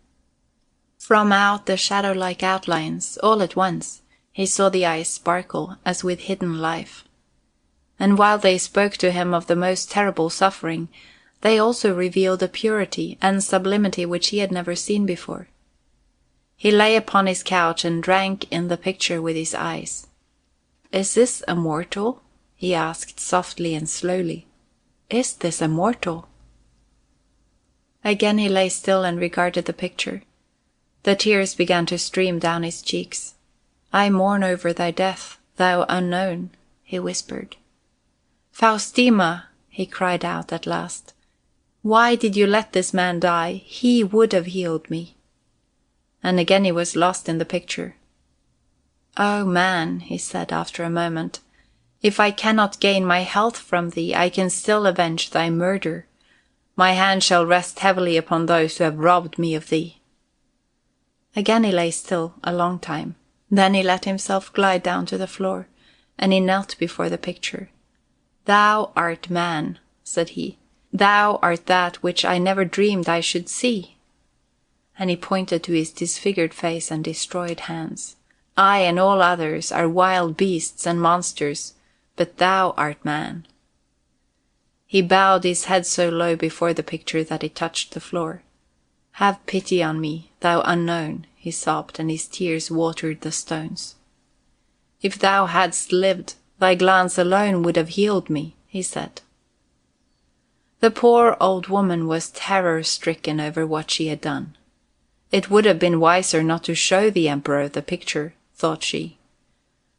From out the shadow-like outlines, all at once, he saw the eyes sparkle as with hidden life. And while they spoke to him of the most terrible suffering, they also revealed a purity and sublimity which he had never seen before. He lay upon his couch and drank in the picture with his eyes. "Is this a mortal?" he asked softly and slowly. "Is this a mortal?" Again he lay still and regarded the picture. The tears began to stream down his cheeks. "I mourn over thy death, thou unknown," he whispered. "Faustina," he cried out at last, "why did you let this man die? He would have healed me." And again he was lost in the picture. "O man," he said after a moment, "if I cannot gain my health from thee, I can still avenge thy murder. My hand shall rest heavily upon those who have robbed me of thee." Again he lay still a long time. Then he let himself glide down to the floor, and he knelt before the picture. "Thou art man," said he. "Thou art that which I never dreamed I should see." And he pointed to his disfigured face and destroyed hands. "I and all others are wild beasts and monsters, but thou art man." He bowed his head so low before the picture that it touched the floor. "Have pity on me, thou unknown," he sobbed, and his tears watered the stones. "If thou hadst lived, thy glance alone would have healed me," he said. The poor old woman was terror-stricken over what she had done. It would have been wiser not to show the emperor the picture, thought she.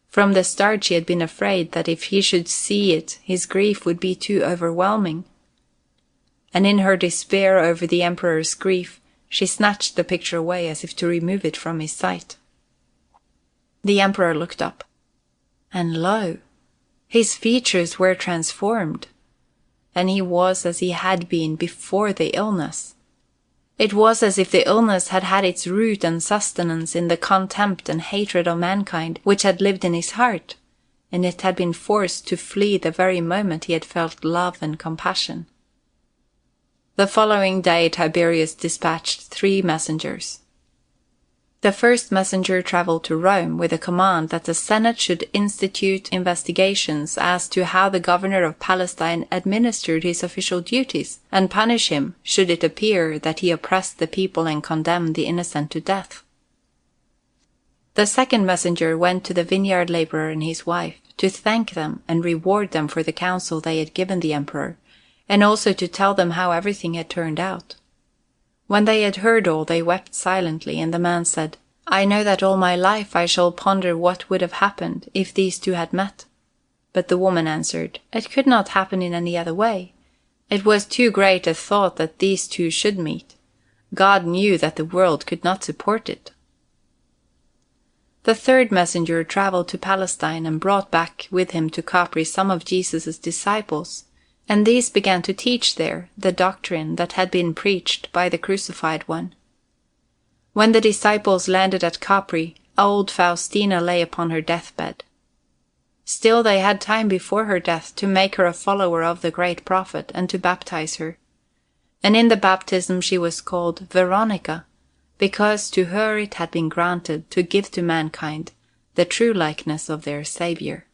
From the start she had been afraid that if he should see it his grief would be too overwhelming. And in her despair over the emperor's grief, she snatched the picture away as if to remove it from his sight. The emperor looked up, and lo! His features were transformed, and he was as he had been before the illness. It was as if the illness had had its root and sustenance in the contempt and hatred of mankind which had lived in his heart, and it had been forced to flee the very moment he had felt love and compassion. The following day Tiberius dispatched 3 messengers. The first messenger traveled to Rome with a command that the Senate should institute investigations as to how the governor of Palestine administered his official duties, and punish him should it appear that he oppressed the people and condemned the innocent to death. The second messenger went to the vineyard laborer and his wife, to thank them and reward them for the counsel they had given the emperor, and also to tell them how everything had turned out. When they had heard all, they wept silently, and the man said, "I know that all my life I shall ponder what would have happened if these 2 had met." But the woman answered, "It could not happen in any other way. It was too great a thought that these 2 should meet. God knew that the world could not support it." The third messenger traveled to Palestine and brought back with him to Capri some of Jesus' disciples, and these began to teach there the doctrine that had been preached by the crucified one. When the disciples landed at Capri, old Faustina lay upon her deathbed. Still they had time before her death to make her a follower of the great prophet and to baptize her. And in the baptism she was called Veronica, because to her it had been granted to give to mankind the true likeness of their Saviour.